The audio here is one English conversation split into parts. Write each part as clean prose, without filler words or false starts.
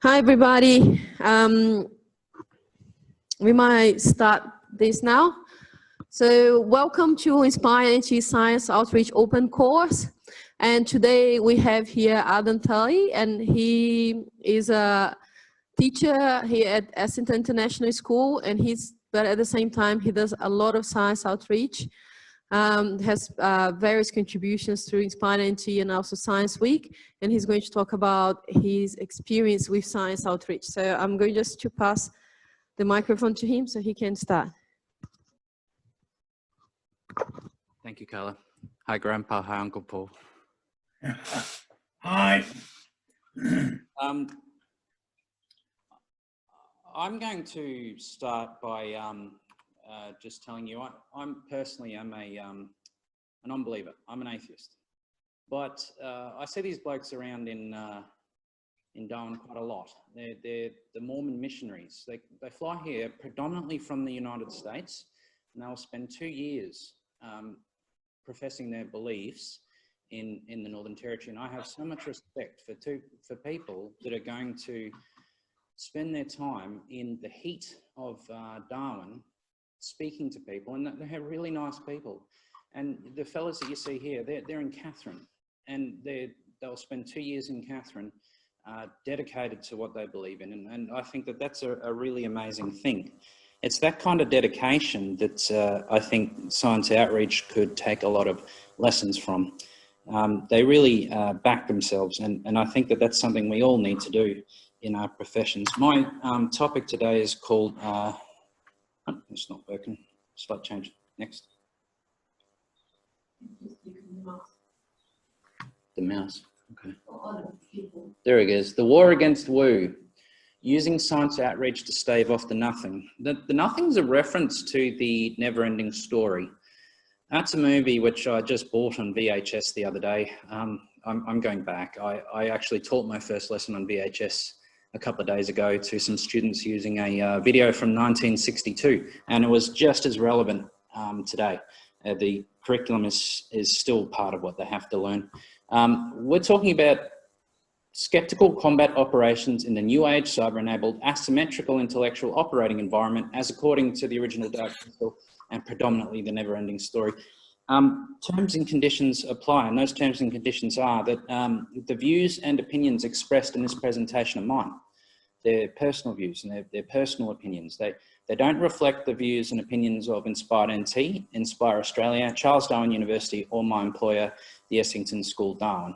Hi, everybody. We might start this now. So welcome to Inspire NT Science Outreach Open Course. And today we have here Adam Turley, and he is a teacher here at Essington International School, but at the same time, he does a lot of science outreach. Has various contributions through Inspire NT and also Science Week, and he's going to talk about his experience with science outreach. So I'm going just to pass the microphone to him so he can start. Thank you, Carla. Hi, Grandpa. Hi, Uncle Paul. Hi. I'm going to start by just telling you, I'm personally an unbeliever. I'm an atheist, but I see these blokes around in Darwin quite a lot. They're the Mormon missionaries. They fly here predominantly from the United States, and they'll spend 2 years professing their beliefs in the Northern Territory. And I have so much respect for people that are going to spend their time in the heat of Darwin speaking to people, and they're really nice people. And the fellas that you see here, they're in Catherine, and they'll spend 2 years in Catherine dedicated to what they believe in. And I think that's a really amazing thing. It's that kind of dedication that I think science outreach could take a lot of lessons from. They really back themselves, and I think that's something we all need to do in our professions. My topic today is called, oh, it's not working, slight change, next. The mouse, okay. There it goes, the war against woo. Using science outreach to stave off the nothing. The nothing's a reference to the never-ending story. That's a movie which I just bought on VHS the other day. I'm going back. I actually taught my first lesson on VHS a couple of days ago to some students using a video from 1962, and it was just as relevant today. The curriculum is still part of what they have to learn. We're talking about skeptical combat operations in the new age cyber-enabled asymmetrical intellectual operating environment, as according to the original Dark Crystal and predominantly the never-ending story. Terms and conditions apply, and those terms and conditions are that the views and opinions expressed in this presentation are mine. They're personal views and they're personal opinions. They don't reflect the views and opinions of Inspire NT, Inspire Australia, Charles Darwin University, or my employer, the Essington School Darwin.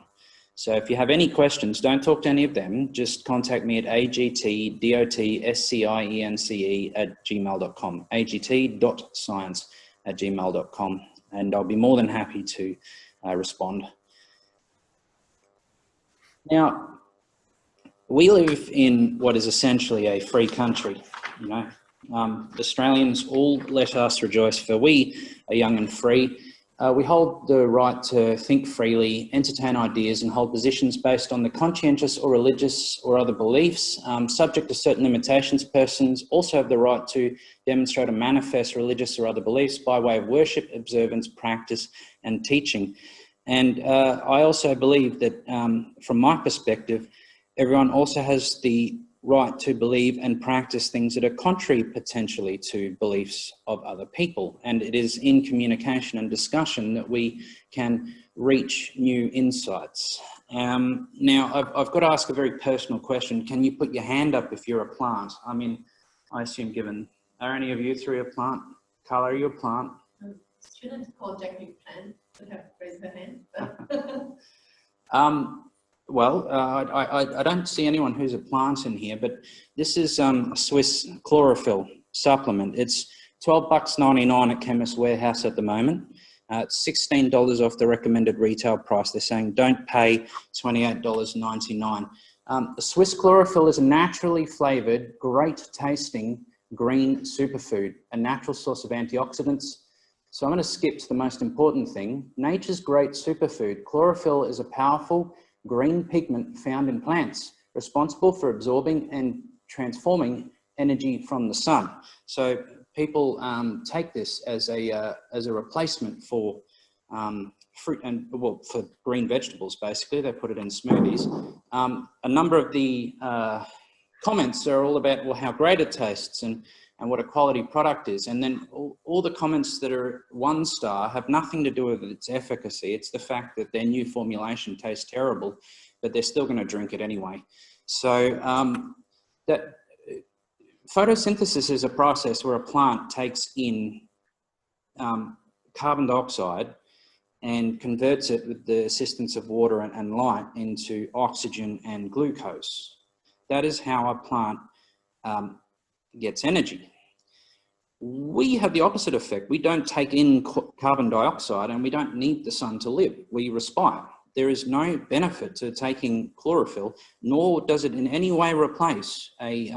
So if you have any questions, don't talk to any of them. Just contact me at agtdotscience@gmail.com, agt.science@gmail.com, and I'll be more than happy to respond. Now, we live in what is essentially a free country, you know. Australians, all let us rejoice, for we are young and free. We hold the right to think freely, entertain ideas, and hold positions based on the conscientious or religious or other beliefs. Subject to certain limitations, persons also have the right to demonstrate or manifest religious or other beliefs by way of worship, observance, practice, and teaching. And I also believe that, from my perspective, everyone also has the right to believe and practice things that are contrary potentially to beliefs of other people. And it is in communication and discussion that we can reach new insights. Now, I've got to ask a very personal question. Can you put your hand up if you're a plant? I mean, I assume are any of you three a plant? Carla, are you a plant? Students contacting plant would have raised their hand. Well, I don't see anyone who's a plant in here, but this is a Swiss chlorophyll supplement. It's $12.99 at Chemist Warehouse at the moment. It's $16 off the recommended retail price. They're saying don't pay $28.99. The Swiss chlorophyll is a naturally flavoured, great tasting green superfood, a natural source of antioxidants. So I'm going to skip to the most important thing. Nature's great superfood. Chlorophyll is a powerful green pigment found in plants, responsible for absorbing and transforming energy from the sun. So people take this as a replacement for fruit and, well, for green vegetables, basically. They put it in smoothies. A number of the comments are all about, well, how great it tastes and what a quality product is. And then all the comments that are 1 star have nothing to do with its efficacy. It's the fact that their new formulation tastes terrible, but they're still going to drink it anyway. So that photosynthesis is a process where a plant takes in carbon dioxide and converts it with the assistance of water and light into oxygen and glucose. That is how a plant gets energy. We have the opposite effect. We don't take in carbon dioxide and we don't need the sun to live. We respire. There is no benefit to taking chlorophyll, nor does it in any way replace a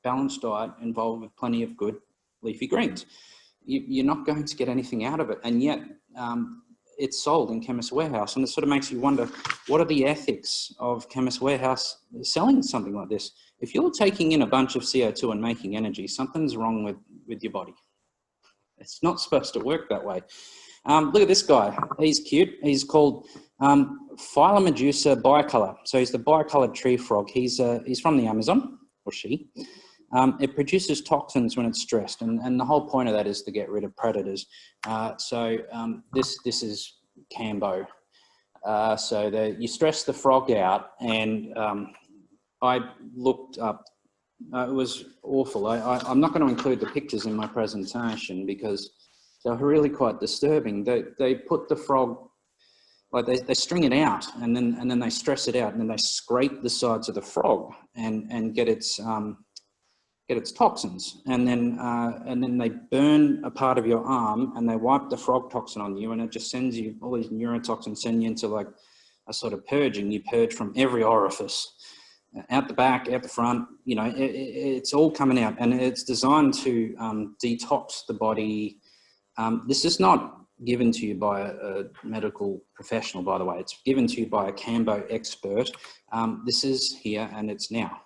balanced diet involved with plenty of good leafy greens. You're not going to get anything out of it. And yet it's sold in Chemist Warehouse. And it sort of makes you wonder, what are the ethics of Chemist Warehouse selling something like this? If you're taking in a bunch of CO2 and making energy, something's wrong with your body. It's not supposed to work that way. Look at this guy. He's cute. He's called Phylomedusa bicolor. So he's the bicolored tree frog. He's from the Amazon, or she. It produces toxins when it's stressed, and the whole point of that is to get rid of predators. This is Cambo. You stress the frog out, and I looked up. It was awful. I'm not going to include the pictures in my presentation because they're really quite disturbing. They put the frog, like they string it out, and then they stress it out, and then they scrape the sides of the frog and get its toxins, and then they burn a part of your arm and they wipe the frog toxin on you, and it just sends you, all these neurotoxins send you into like a sort of purging. You purge from every orifice, out the back, out the front, you know, it's all coming out, and it's designed to detox the body. This is not given to you by a medical professional, by the way. It's given to you by a Cambo expert. This is here and it's now.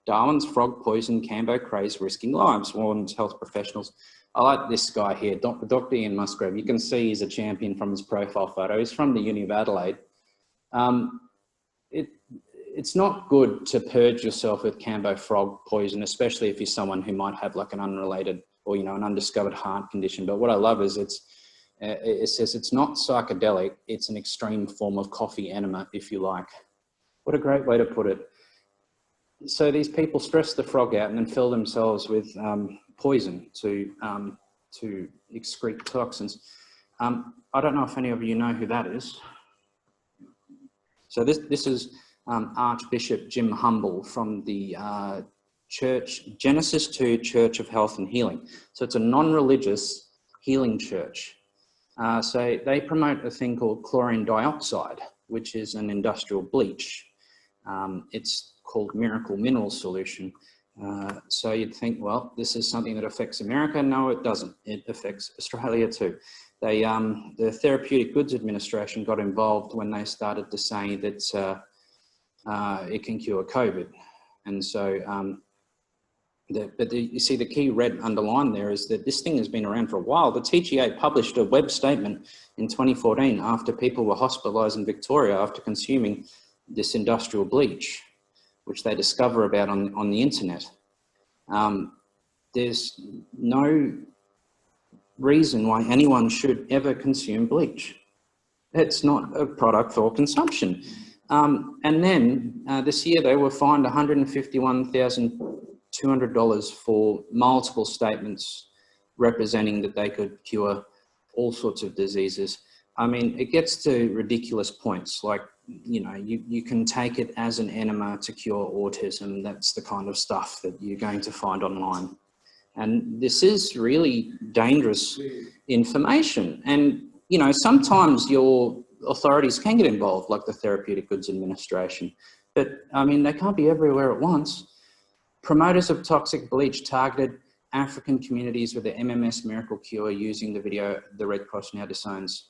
Darwin's frog poison, Cambo craze, risking lives, warns health professionals. I like this guy here, Dr. Ian Musgrave. You can see he's a champion from his profile photo. He's from the Uni of Adelaide. It's not good to purge yourself with Cambo frog poison, especially if you're someone who might have like an unrelated or, you know, an undiscovered heart condition. But what I love is it says it's not psychedelic, it's an extreme form of coffee enema, if you like. What a great way to put it. So these people stress the frog out and then fill themselves with poison to excrete toxins. I don't know if any of you know who that is. So this is Archbishop Jim Humble from the church, Genesis 2 Church of Health and Healing. So it's a non-religious healing church. So they promote a thing called chlorine dioxide, which is an industrial bleach. It's called miracle mineral solution. So you'd think, well, this is something that affects America. No, it doesn't. It affects Australia too. The Therapeutic Goods Administration got involved when they started to say that it can cure COVID. And so, you see the key red underlined there is that this thing has been around for a while. The TGA published a web statement in 2014 after people were hospitalised in Victoria after consuming this industrial bleach, which they discover about on the internet. There's no reason why anyone should ever consume bleach. It's not a product for consumption. And then this year they were fined $151,200 for multiple statements representing that they could cure all sorts of diseases. I mean, it gets to ridiculous points, like, you know, you can take it as an enema to cure autism. That's the kind of stuff that you're going to find online. And this is really dangerous information. And, you know, sometimes your authorities can get involved, like the Therapeutic Goods Administration. But, I mean, they can't be everywhere at once. Promoters of toxic bleach targeted African communities with the MMS miracle cure using the video the Red Cross now disowns.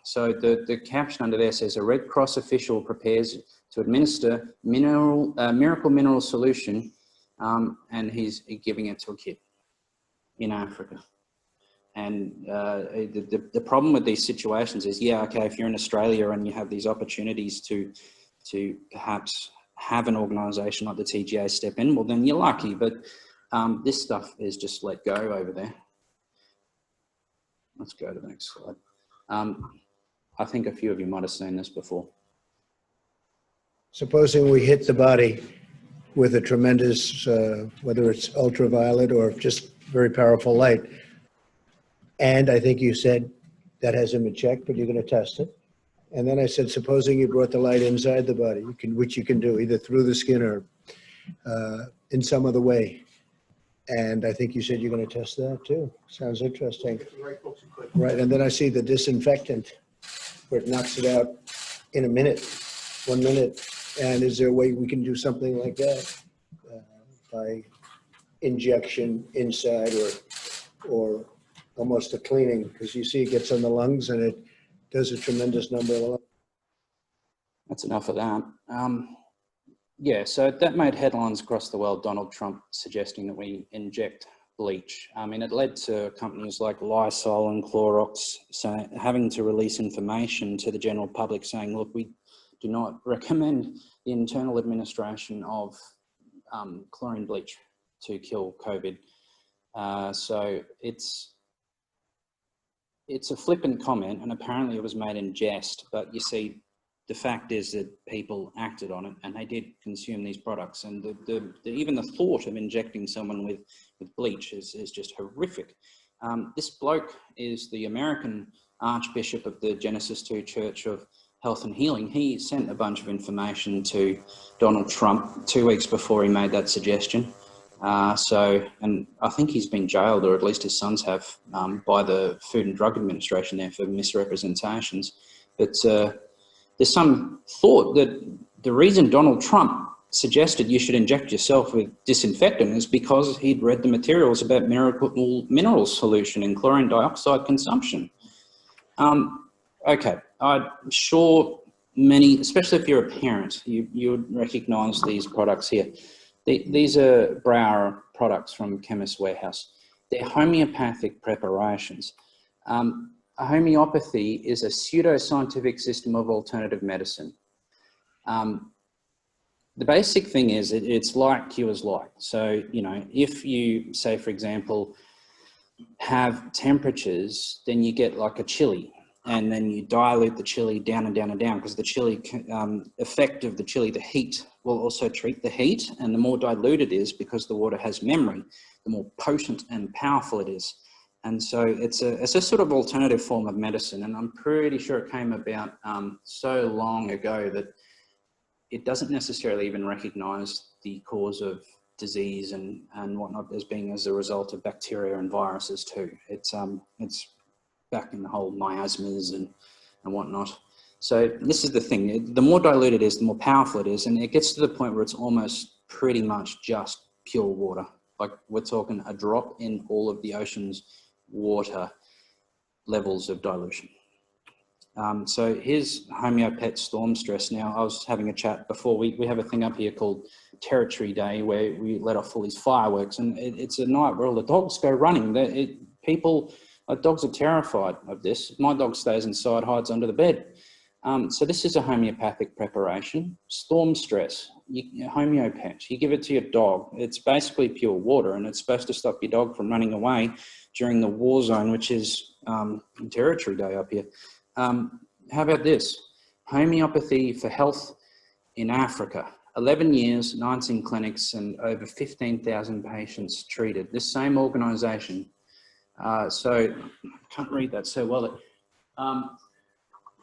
So the caption under there says, a Red Cross official prepares to administer miracle mineral solution, and he's giving it to a kid in Africa. And the problem with these situations is, yeah, okay, if you're in Australia and you have these opportunities to perhaps have an organisation like the TGA step in, well, then you're lucky. But this stuff is just let go over there. Let's go to the next slide. I think a few of you might have seen this before. Supposing we hit the body with a tremendous, whether it's ultraviolet or just very powerful light, and I think you said that hasn't been checked, but you're going to test it. And then I said, supposing you brought the light inside the body, which you can do either through the skin or in some other way. And I think you said you're going to test that too. Sounds interesting. Right, and then I see the disinfectant, where it knocks it out in a minute, 1 minute. And is there a way we can do something like that by injection inside or almost a cleaning? Because you see it gets on the lungs and it does a tremendous number of lungs. That's enough of that. Yeah, so that made headlines across the world, Donald Trump suggesting that we inject bleach. I mean, it led to companies like Lysol and Clorox having to release information to the general public saying, look, we do not recommend the internal administration of chlorine bleach to kill COVID. So it's a flippant comment, and apparently it was made in jest, but you see, the fact is that people acted on it and they did consume these products. And even the thought of injecting someone with bleach is just horrific. This bloke is the American Archbishop of the Genesis II Church of Health and Healing. He sent a bunch of information to Donald Trump 2 weeks before he made that suggestion. And I think he's been jailed, or at least his sons have, by the Food and Drug Administration there for misrepresentations. But there's some thought that the reason Donald Trump suggested you should inject yourself with disinfectant is because he'd read the materials about mineral solution in chlorine dioxide consumption. Okay, I'm sure many, especially if you're a parent, you would recognise these products here. These are Brower products from Chemist Warehouse. They're homeopathic preparations. Homeopathy is a pseudoscientific system of alternative medicine. The basic thing is it's like cures like. So, you know, if you say, for example, have temperatures, then you get like a chili, and then you dilute the chili down and down and down, because the chili effect of the chili, the heat, will also treat the heat. And the more dilute it is, because the water has memory, the more potent and powerful it is. And so it's a sort of alternative form of medicine. And I'm pretty sure it came about so long ago that it doesn't necessarily even recognize the cause of disease and whatnot as being as a result of bacteria and viruses too. It's back in the whole miasmas and whatnot. So this is the thing, the more dilute it is, the more powerful it is. And it gets to the point where it's almost pretty much just pure water. Like we're talking a drop in all of the ocean's water levels of dilution. So here's Homeopet Storm Stress. Now, I was having a chat before. We have a thing up here called Territory Day where we let off all these fireworks, and it's a night where all the dogs go running. Dogs are terrified of this. My dog stays inside, hides under the bed. So this is a homeopathic preparation. Storm Stress, Homeopet, you give it to your dog. It's basically pure water, and it's supposed to stop your dog from running away during the war zone, which is Territory Day up here. How about this? Homeopathy for Health in Africa. 11 years, 19 clinics, and over 15,000 patients treated. This same organisation. So I can't read that so well.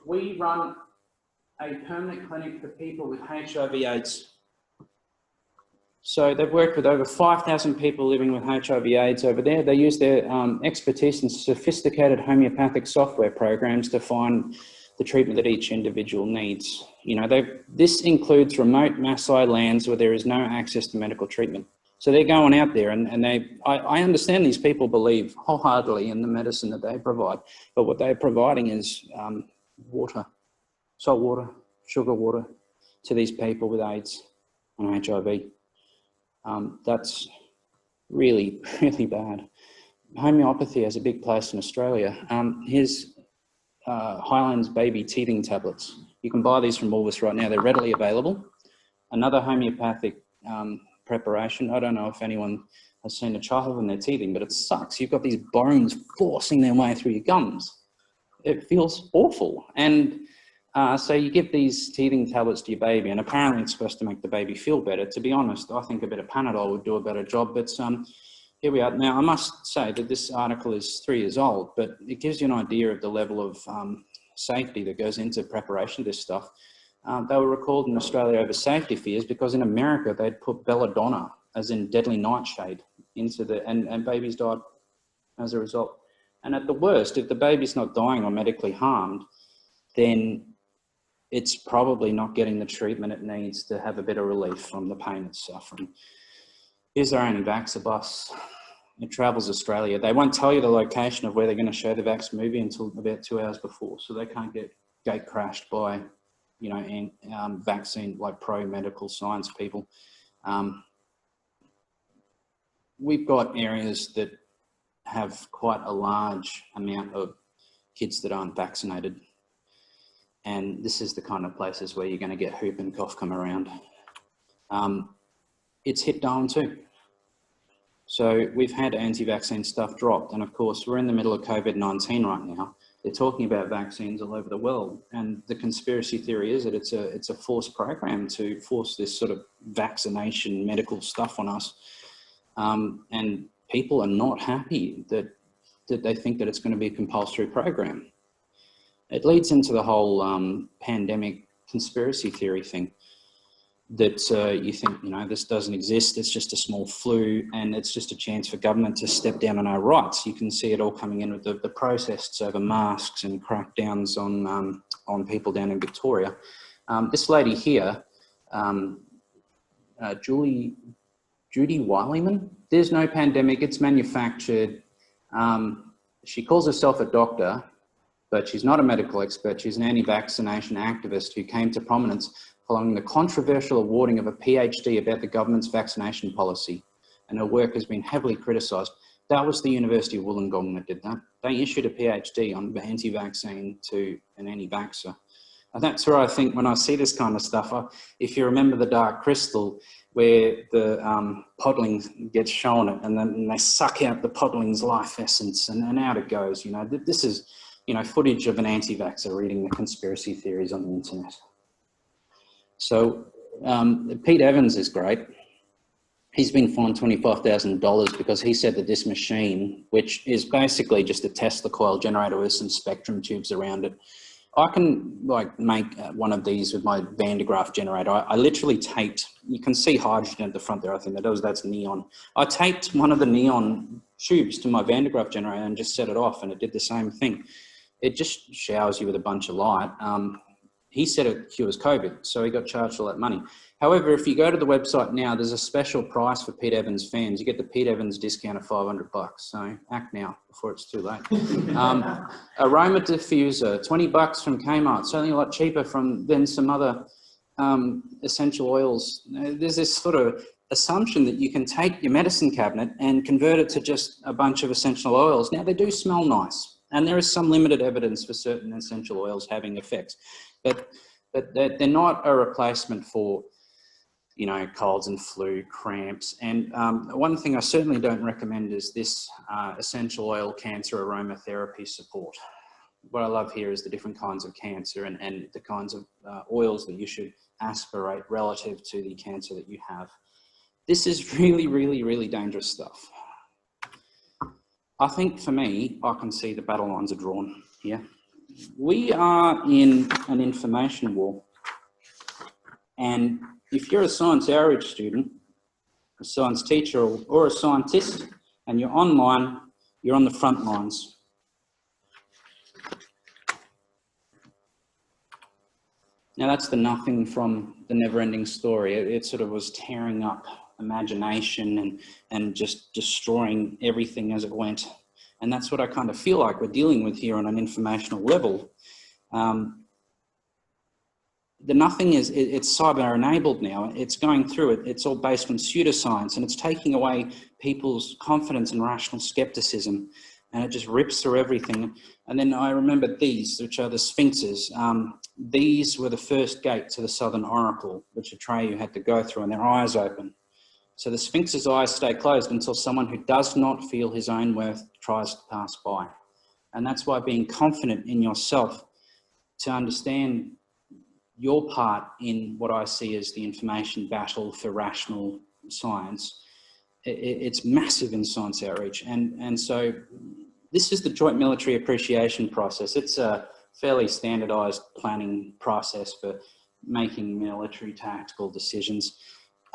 We run a permanent clinic for people with HIV/AIDS. So they've worked with over 5,000 people living with HIV/AIDS over there. They use their expertise in sophisticated homeopathic software programs to find the treatment that each individual needs. You know, this includes remote Maasai lands where there is no access to medical treatment. So they're going out there and I understand these people believe wholeheartedly in the medicine that they provide, but what they're providing is water, salt water, sugar water to these people with AIDS and HIV. That's really, really bad. Homeopathy has a big place in Australia. Here's Highlands baby teething tablets. You can buy these from Woolworths right now. They're readily available. another homeopathic preparation. I don't know if anyone has seen a child when they're teething, but it sucks. You've got these bones forcing their way through your gums. It feels awful. And so you give these teething tablets to your baby, and apparently it's supposed to make the baby feel better. To be honest, I think a bit of Panadol would do a better job, but here we are. Now, I must say that this article is 3 years old, but it gives you an idea of the level of safety that goes into preparation of this stuff. They were recalled in Australia over safety fears because in America, they'd put belladonna, as in deadly nightshade, into the, and babies died as a result. And at the worst, if the baby's not dying or medically harmed, then it's probably not getting the treatment it needs to have a bit of relief from the pain it's suffering. Here's our anti-vaxxer bus. It travels Australia. They won't tell you the location of where they're going to show the Vax movie until about 2 hours before, so they can't get gate crashed by, you know, vaccine, like pro-medical science people. We've got areas that have quite a large amount of kids that aren't vaccinated. And this is the kind of places where you're going to get whoop and cough come around. It's hit Darwin too. So we've had anti-vaccine stuff dropped. And of course, we're in the middle of COVID-19 right now. They're talking about vaccines all over the world. And the conspiracy theory is that it's a forced program to force this sort of vaccination medical stuff on us. And people are not happy that they think that it's going to be a compulsory program. It leads into the whole pandemic conspiracy theory thing that you think, you know, this doesn't exist, it's just a small flu and it's just a chance for government to step down on our rights. You can see it all coming in with the protests over masks and crackdowns on people down in Victoria. This lady here, Judy Wileman, there's no pandemic, it's manufactured. She calls herself a doctor, but she's not a medical expert. She's an anti-vaccination activist who came to prominence following the controversial awarding of a PhD about the government's vaccination policy. And her work has been heavily criticised. That was the University of Wollongong that did that. They issued a PhD on anti-vaccine to an anti-vaxxer. And that's where I think when I see this kind of stuff, if you remember The Dark Crystal, where the podling gets shown and then they suck out the podling's life essence and out it goes. You know, this is, you know, footage of an anti-vaxxer reading the conspiracy theories on the internet. So Pete Evans is great. He's been fined $25,000 because he said that this machine, which is basically just a Tesla coil generator with some spectrum tubes around it, I can like make one of these with my Van de Graaff generator. I literally taped, you can see hydrogen at the front there, I think that's neon. I taped one of the neon tubes to my Van de Graaff generator and just set it off and it did the same thing. It just showers you with a bunch of light. He said it cures COVID, so he got charged all that money. However, if you go to the website now, there's a special price for Pete Evans fans. You get the Pete Evans discount of $500, so act now before it's too late. Aroma diffuser, $20 from Kmart, certainly a lot cheaper than some other essential oils. There's this sort of assumption that you can take your medicine cabinet and convert it to just a bunch of essential oils. Now, they do smell nice, and there is some limited evidence for certain essential oils having effects, but they're not a replacement for, you know, colds and flu, cramps. And one thing I certainly don't recommend is this essential oil cancer aromatherapy support. What I love here is the different kinds of cancer and the kinds of oils that you should aspirate relative to the cancer that you have. This is really, really, really dangerous stuff. I think for me, I can see the battle lines are drawn here. We are in an information war. And if you're a science outreach student, a science teacher, or a scientist, and you're online, you're on the front lines. Now that's the nothing from the never-ending story. It sort of was tearing up imagination and just destroying everything as it went. And that's what I kind of feel like we're dealing with here on an informational level. The nothing is, it's cyber enabled now. It's going through it. It's all based on pseudoscience and it's taking away people's confidence and rational skepticism. and it just rips through everything. And then I remember these, which are the sphinxes. These were the first gate to the Southern Oracle, which Atreyu had to go through, and their eyes open. So the sphinx's eyes stay closed until someone who does not feel his own worth tries to pass by. And that's why being confident in yourself to understand your part in what I see as the information battle for rational science, it's massive in science outreach. And so this is the joint military appreciation process. It's a fairly standardized planning process for making military tactical decisions.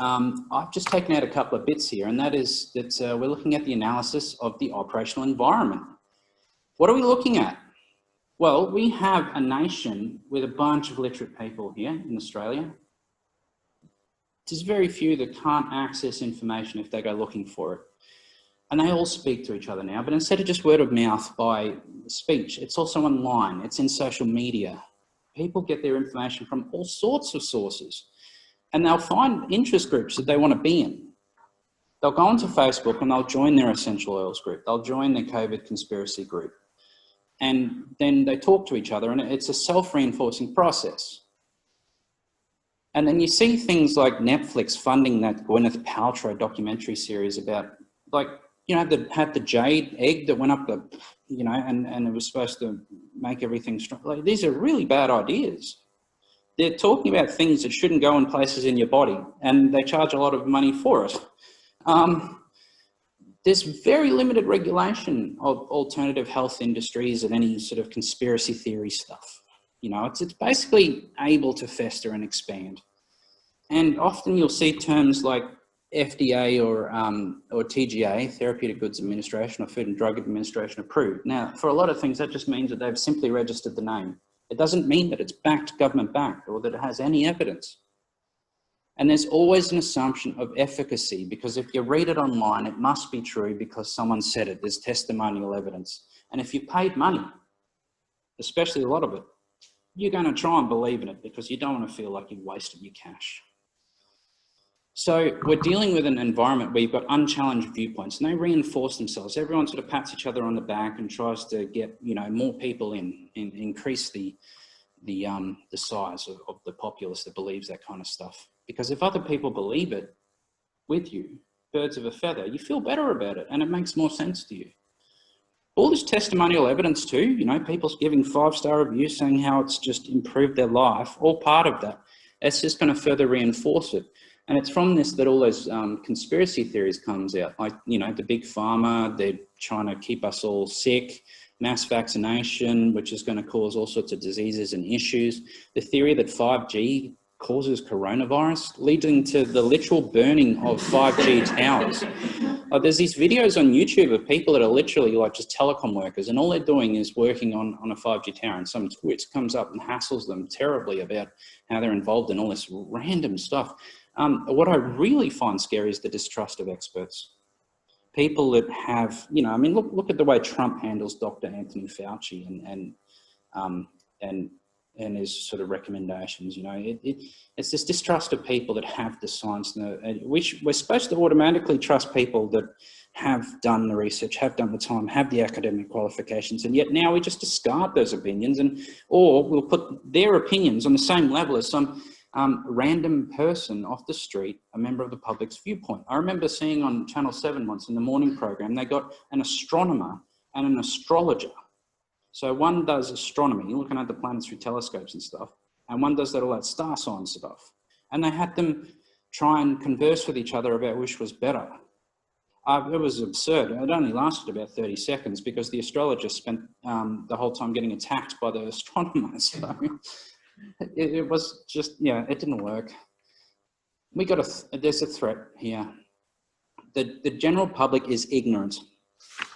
I've just taken out a couple of bits here, and that is that we're looking at the analysis of the operational environment. What are we looking at? Well, we have a nation with a bunch of literate people here in Australia. There's very few that can't access information if they go looking for it. And they all speak to each other now, but instead of just word of mouth by speech, it's also online, it's in social media. People get their information from all sorts of sources, and they'll find interest groups that they want to be in. They'll go onto Facebook and they'll join their essential oils group. They'll join their COVID conspiracy group. And then they talk to each other, and it's a self-reinforcing process. And then you see things like Netflix funding that Gwyneth Paltrow documentary series about, like, you know, had the jade egg that went up the, you know, and it was supposed to make everything strong. Like, these are really bad ideas. They're talking about things that shouldn't go in places in your body, and they charge a lot of money for it. There's very limited regulation of alternative health industries and any sort of conspiracy theory stuff. You know, it's basically able to fester and expand. And often you'll see terms like FDA or TGA, Therapeutic Goods Administration, or Food and Drug Administration approved. Now, for a lot of things, that just means that they've simply registered the name. It doesn't mean that it's backed, government backed, or that it has any evidence. And there's always an assumption of efficacy, because if you read it online, it must be true because someone said it. There's testimonial evidence. And if you paid money, especially a lot of it, you're going to try and believe in it because you don't want to feel like you've wasted your cash. So we're dealing with an environment where you've got unchallenged viewpoints, and they reinforce themselves. Everyone sort of pats each other on the back and tries to get, you know, more people in, increase the size of the populace that believes that kind of stuff. Because if other people believe it with you, birds of a feather, you feel better about it, and it makes more sense to you. All this testimonial evidence too, you know, people giving 5-star reviews saying how it's just improved their life, all part of that. It's just going to further reinforce it. And it's from this that all those conspiracy theories comes out. Like, you know, the big pharma, they're trying to keep us all sick, mass vaccination, which is going to cause all sorts of diseases and issues. The theory that 5G causes coronavirus, leading to the literal burning of 5G towers. There's these videos on YouTube of people that are literally like just telecom workers, and all they're doing is working on a 5G tower, and some twit comes up and hassles them terribly about how they're involved in all this random stuff. What I really find scary is the distrust of experts. People that have, you know, I mean, look at the way Trump handles Dr. Anthony Fauci and his sort of recommendations. You know, it's this distrust of people that have the science. We're supposed to automatically trust people that have done the research, have done the time, have the academic qualifications, and yet now we just discard those opinions, or we'll put their opinions on the same level as some random person off the street, a member of the public's viewpoint. I remember seeing on Channel 7 once in the morning program, they got an astronomer and an astrologer. So one does astronomy, looking at the planets through telescopes and stuff, and one does all that star sign stuff. And they had them try and converse with each other about which was better. It was absurd. It only lasted about 30 seconds because the astrologer spent the whole time getting attacked by the astronomer. So it was just, yeah, it didn't work. We got there's a threat here. The general public is ignorant,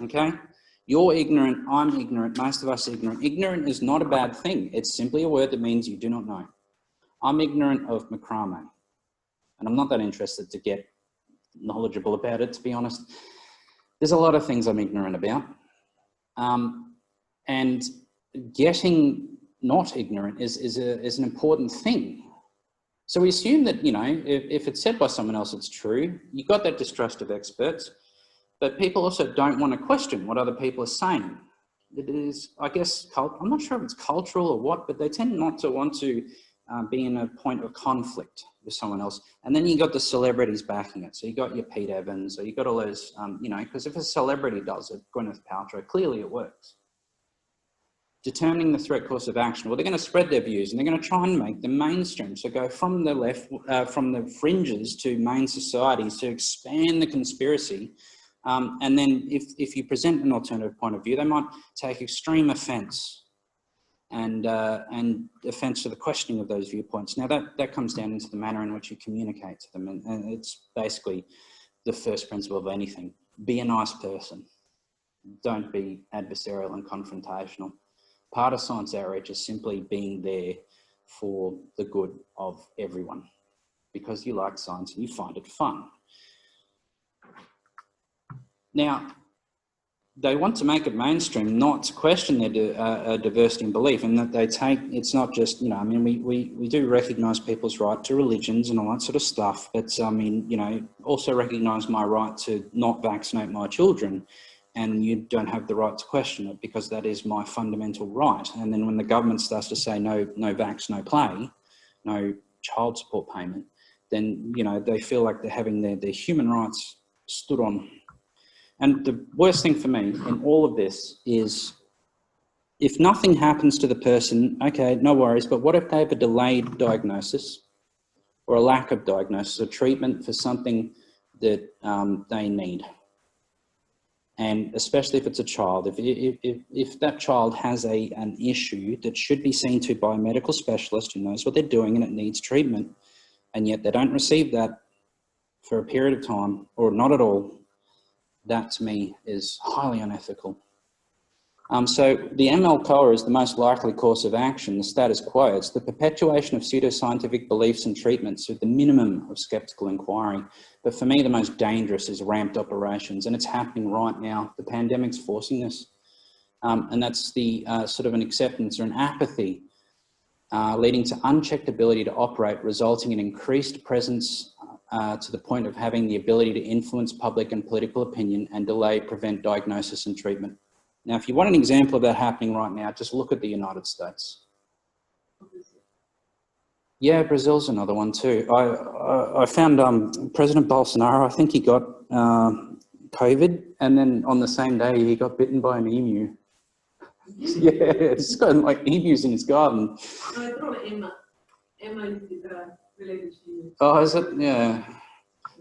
okay? You're ignorant, I'm ignorant, most of us are ignorant. Ignorant is not a bad thing. It's simply a word that means you do not know. I'm ignorant of macrame, and I'm not that interested to get knowledgeable about it, to be honest. There's a lot of things I'm ignorant about. And getting not ignorant is an important thing. So we assume that, you know, if it's said by someone else, it's true. You've got that distrust of experts. But people also don't want to question what other people are saying. It is, I guess, I'm not sure if it's cultural or what, but they tend not to want to be in a point of conflict with someone else. And then you got the celebrities backing it. So you got your Pete Evans, or you got all those, you know, because if a celebrity does it, Gwyneth Paltrow, clearly it works. Determining the threat course of action. Well, they're going to spread their views and they're going to try and make them mainstream. So go from the left, from the fringes to main societies to expand the conspiracy. And then if you present an alternative point of view, they might take extreme offence and offence to the questioning of those viewpoints. Now that comes down into the manner in which you communicate to them. And it's basically the first principle of anything. Be a nice person. Don't be adversarial and confrontational. Part of science outreach is simply being there for the good of everyone because you like science and you find it fun. Now, they want to make it mainstream, not to question their diversity in belief, and that they take, it's not just, you know, I mean, we do recognise people's right to religions and all that sort of stuff, but I mean, you know, also recognise my right to not vaccinate my children. And you don't have the right to question it because that is my fundamental right. And then when the government starts to say no vax, no play, no child support payment, then, you know, they feel like they're having their human rights stood on. And the worst thing for me in all of this is if nothing happens to the person, okay, no worries, but what if they have a delayed diagnosis or a lack of diagnosis or treatment for something that they need? And especially if it's a child, if that child has an issue that should be seen to by a medical specialist who knows what they're doing and it needs treatment, and yet they don't receive that for a period of time or not at all, that to me is highly unethical. So the ML-COA is the most likely course of action, the status quo. It's the perpetuation of pseudoscientific beliefs and treatments with the minimum of skeptical inquiry. But for me, the most dangerous is ramped operations, and it's happening right now. The pandemic's forcing this. And that's the sort of an acceptance or an apathy leading to unchecked ability to operate, resulting in increased presence to the point of having the ability to influence public and political opinion and delay, prevent diagnosis and treatment. Now, if you want an example of that happening right now, just look at the United States. Yeah, Brazil's another one too. I found President Bolsonaro, I think he got COVID, and then on the same day he got bitten by an emu. Yeah, he's got like emus in his garden. No, I thought Emma is related to you. Oh, is it? Yeah.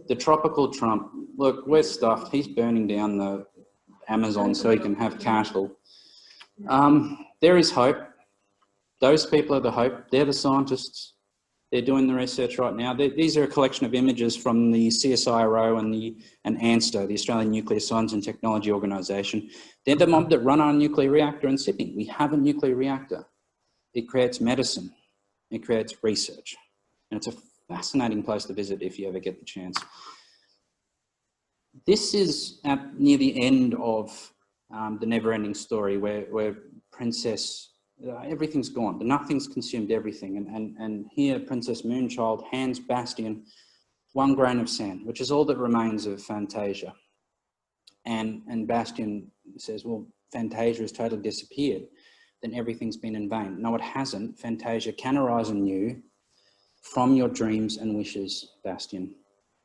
The tropical Trump. Look, we're stuffed. He's burning down the Amazon so he can have cattle. There is hope. Those people are the hope. They're the scientists. They're doing the research right now. These are a collection of images from the CSIRO and ANSTO, the Australian Nuclear Science and Technology Organisation. They're the mob that run our nuclear reactor in Sydney. We have a nuclear reactor. It creates medicine. It creates research. And it's a fascinating place to visit if you ever get the chance. This is near the end of the never-ending story where Princess, everything's gone. The nothing's consumed everything. And here Princess Moonchild hands Bastian 1 grain of sand, which is all that remains of Fantasia. And Bastian says, well, Fantasia has totally disappeared. Then everything's been in vain. No, it hasn't. Fantasia can arise anew from your dreams and wishes, Bastian.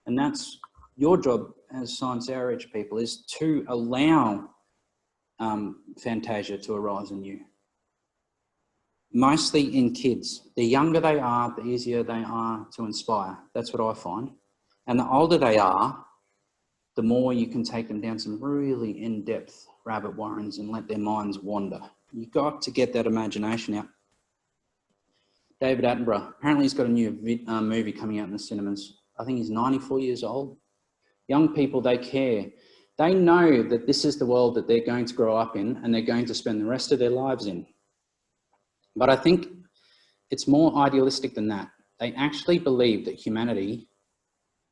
And that's your job as science outreach people, is to allow Fantasia to arise anew. Mostly in kids. The younger they are, the easier they are to inspire. That's what I find. And the older they are, the more you can take them down some really in-depth rabbit warrens and let their minds wander. You've got to get that imagination out. David Attenborough, apparently he's got a new movie coming out in the cinemas. I think he's 94 years old. Young people, they care. They know that this is the world that they're going to grow up in and they're going to spend the rest of their lives in. But I think it's more idealistic than that. They actually believe that humanity,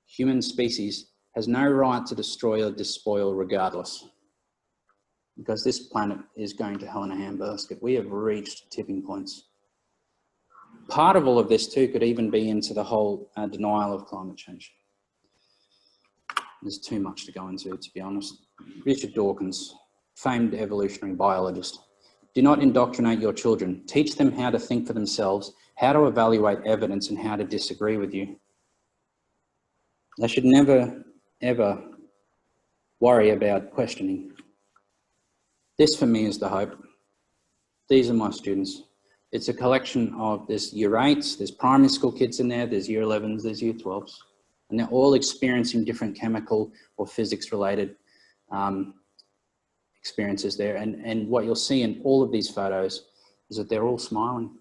human species, has no right to destroy or despoil regardless. Because this planet is going to hell in a handbasket. We have reached tipping points. Part of all of this too could even be into the whole denial of climate change. There's too much to go into, to be honest. Richard Dawkins, famed evolutionary biologist. Do not indoctrinate your children. Teach them how to think for themselves, how to evaluate evidence, and how to disagree with you. They should never, ever worry about questioning. This for me is the hope. These are my students. It's a collection of, there's year 8s, there's primary school kids in there, there's year 11s, there's year 12s. And they're all experiencing different chemical or physics related experiences there. And what you'll see in all of these photos is that they're all smiling.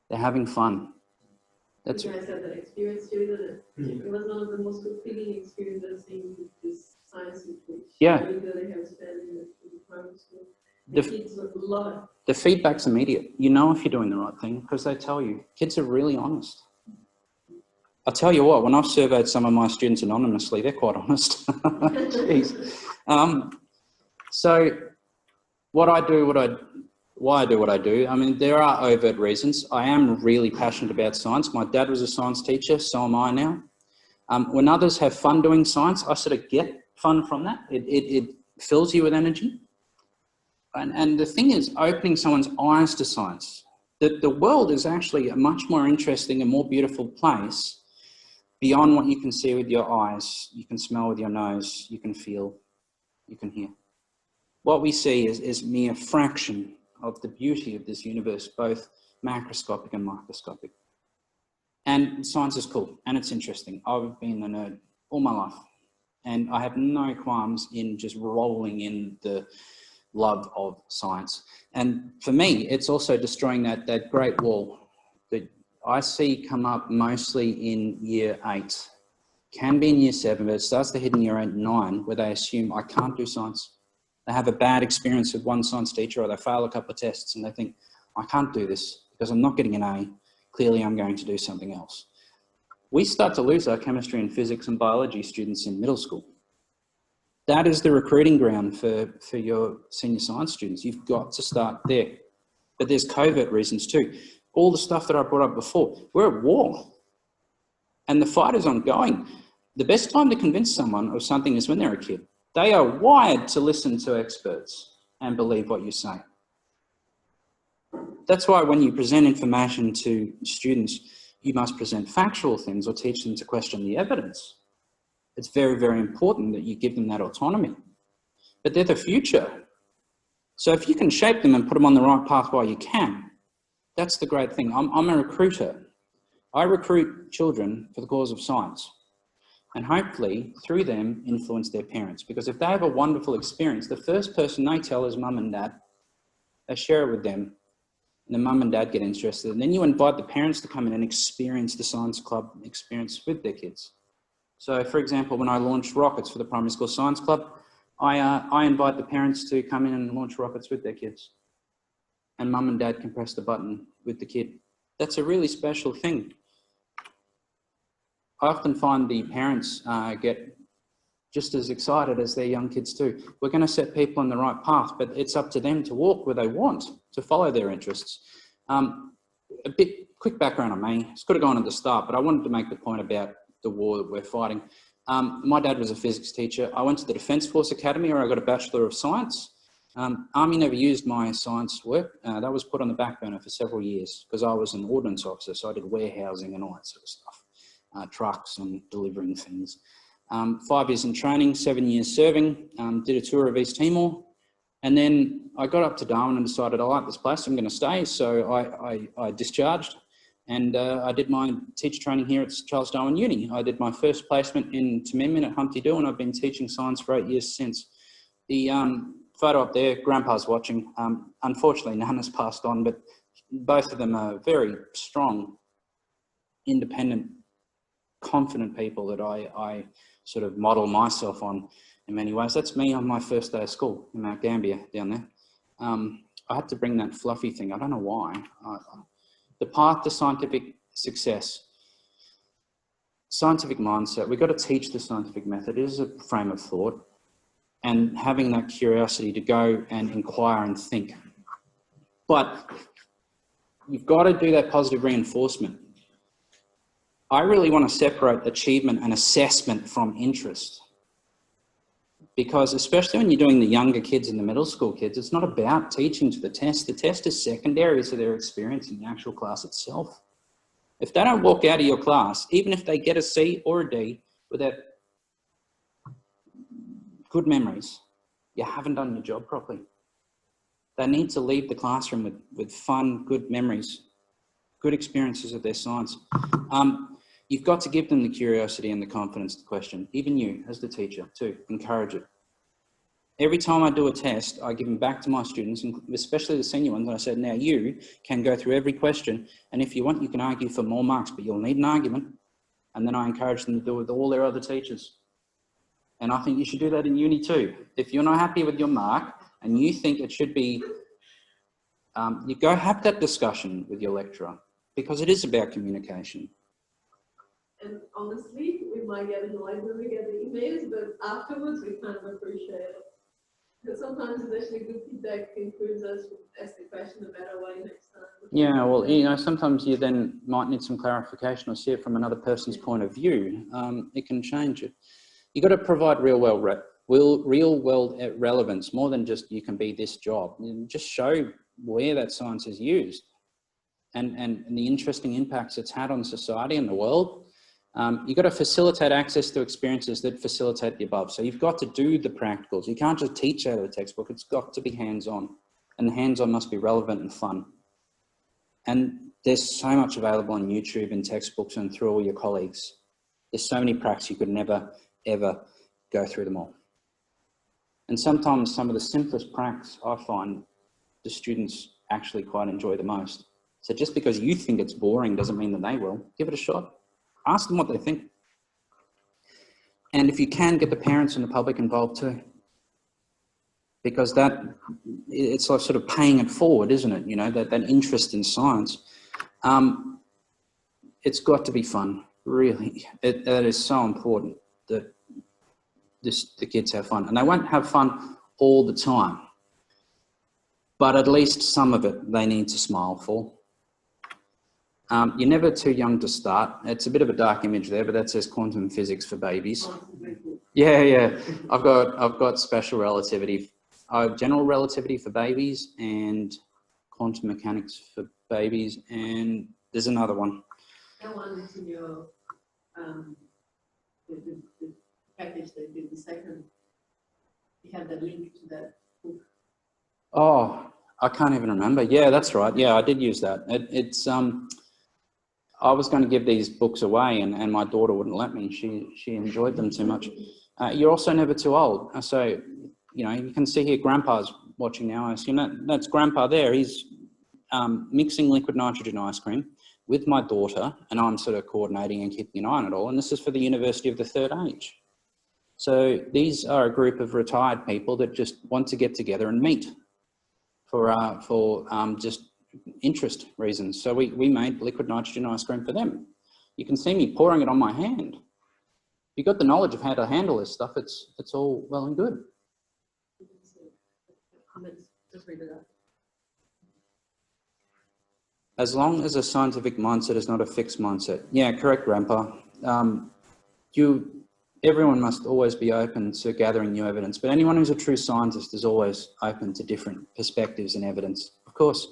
They're having fun. That's I said that experience too, that it was one of the most fulfilling experiences in this science which yeah. they have spent in the primary school. The kids love it. The feedback's immediate. You know if you're doing the right thing because they tell you. Kids are really honest. I'll tell you what, when I've surveyed some of my students anonymously, they're quite honest. Jeez. So what I do, why I do what I do, I mean, there are overt reasons. I am really passionate about science. My dad was a science teacher, so am I now. When others have fun doing science, I sort of get fun from that. It fills you with energy. And the thing is, opening someone's eyes to science. The world is actually a much more interesting and more beautiful place beyond what you can see with your eyes, you can smell with your nose, you can feel, you can hear. What we see is mere fraction of the beauty of this universe, both macroscopic and microscopic. And science is cool and it's interesting. I've been a nerd all my life and I have no qualms in just rolling in the love of science. And for me, it's also destroying that great wall that I see come up mostly in year 8, can be in year 7, but it starts to hit in year 8 and 9 where they assume I can't do science. They have a bad experience with one science teacher or they fail a couple of tests and they think, I can't do this because I'm not getting an A. Clearly I'm going to do something else. We start to lose our chemistry and physics and biology students in middle school. That is the recruiting ground for your senior science students. You've got to start there. But there's covert reasons too. All the stuff that I brought up before, we're at war and the fight is ongoing. The best time to convince someone of something is when they're a kid. They are wired to listen to experts and believe what you say. That's why when you present information to students, you must present factual things or teach them to question the evidence. It's very, very important that you give them that autonomy. But they're the future. So if you can shape them and put them on the right path while you can, that's the great thing. I'm a recruiter. I recruit children for the cause of science. And hopefully, through them, influence their parents. Because if they have a wonderful experience, the first person they tell is mum and dad. They share it with them. And the mum and dad get interested. And then you invite the parents to come in and experience the science club experience with their kids. So, for example, when I launch rockets for the primary school science club, I invite the parents to come in and launch rockets with their kids. And mum and dad can press the button with the kid. That's a really special thing. I often find the parents get just as excited as their young kids do. We're going to set people on the right path, but it's up to them to walk where they want, to follow their interests. A bit quick background on me. It's got to go on at the start, but I wanted to make the point about the war that we're fighting. My dad was a physics teacher. I went to the Defence Force Academy where I got a Bachelor of Science. Army never used my science work. That was put on the back burner for several years because I was an ordnance officer, so I did warehousing and all that sort of stuff. Trucks and delivering things. 5 years in training, 7 years serving, did a tour of East Timor. And then I got up to Darwin and decided I like this place, I'm going to stay. So I discharged and I did my teacher training here at Charles Darwin Uni. I did my first placement in Tamimmin at Humpty Doo and I've been teaching science for 8 years since. The photo up there, Grandpa's watching. Unfortunately, none has passed on, but both of them are very strong, independent, confident people that I sort of model myself on in many ways. That's me on my first day of school in Mount Gambier down there. I had to bring that fluffy thing. I don't know why. The path to scientific success, scientific mindset, we've got to teach the scientific method. It is a frame of thought and having that curiosity to go and inquire and think. But you've got to do that positive reinforcement. I really want to separate achievement and assessment from interest. Because especially when you're doing the younger kids and the middle school kids, it's not about teaching to the test. The test is secondary to their experience in the actual class itself. If they don't walk out of your class, even if they get a C or a D without good memories, you haven't done your job properly. They need to leave the classroom with fun, good memories, good experiences of their science. You've got to give them the curiosity and the confidence to question, even you as the teacher too, encourage it. Every time I do a test, I give them back to my students, and especially the senior ones, and I said, now you can go through every question, and if you want, you can argue for more marks, but you'll need an argument. And then I encourage them to do it with all their other teachers. And I think you should do that in uni too. If you're not happy with your mark and you think it should be, you go have that discussion with your lecturer, because it is about communication. And honestly, we might get annoyed when we get the emails, but afterwards we kind of appreciate it. Because sometimes it's actually good feedback to encourage us to ask the question a better way next time. Yeah, well, you know, sometimes you then might need some clarification or see it from another person's point of view. It can change it. You've got to provide real world relevance, more than just you can be this job. You just show where that science is used and the interesting impacts it's had on society and the world. You've got to facilitate access to experiences that facilitate the above. So you've got to do the practicals. You can't just teach out of the textbook. It's got to be hands-on, and the hands-on must be relevant and fun. And there's so much available on YouTube and textbooks and through all your colleagues. There's so many practices, you could never, ever go through them all. And sometimes some of the simplest practices I find the students actually quite enjoy the most. So just because you think it's boring doesn't mean that they will. Give it a shot. Ask them what they think. And if you can, get the parents and the public involved too. Because it's like sort of paying it forward, isn't it? You know, that interest in science. It's got to be fun, really. That is so important that the kids have fun. And they won't have fun all the time. But at least some of it they need to smile for. You're never too young to start. It's a bit of a dark image there, but that says quantum physics for babies. Yeah. I've got special relativity, general relativity for babies, and quantum mechanics for babies, and there's another one. That one is in your the package that you did, the second. You have the link to that book. Oh, I can't even remember. Yeah, that's right. Yeah, I did use that. I was going to give these books away, and my daughter wouldn't let me. She enjoyed them too much. You're also never too old. So, you know, you can see here Grandpa's watching now. I assume that's Grandpa there. He's mixing liquid nitrogen ice cream with my daughter, and I'm sort of coordinating and keeping an eye on it all. And this is for the University of the Third Age. So these are a group of retired people that just want to get together and meet for just interest reasons. So we made liquid nitrogen ice cream for them. You can see me pouring it on my hand. If you've got the knowledge of how to handle this stuff, it's all well and good. Just read it out. As long as a scientific mindset is not a fixed mindset. Yeah, correct, Grandpa. Everyone must always be open to gathering new evidence, but anyone who's a true scientist is always open to different perspectives and evidence, of course.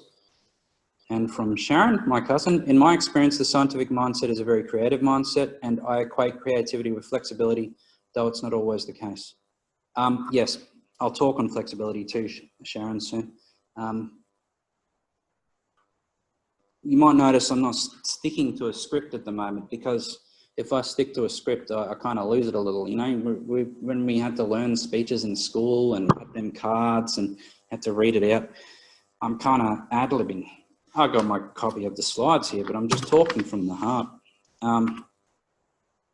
And from Sharon, my cousin, in my experience, the scientific mindset is a very creative mindset, and I equate creativity with flexibility, though it's not always the case. Yes, I'll talk on flexibility too, Sharon, soon. You might notice I'm not sticking to a script at the moment, because if I stick to a script, I kind of lose it a little. You know, when we had to learn speeches in school and put them cards and had to read it out, I'm kind of ad-libbing. I've got my copy of the slides here, but I'm just talking from the heart.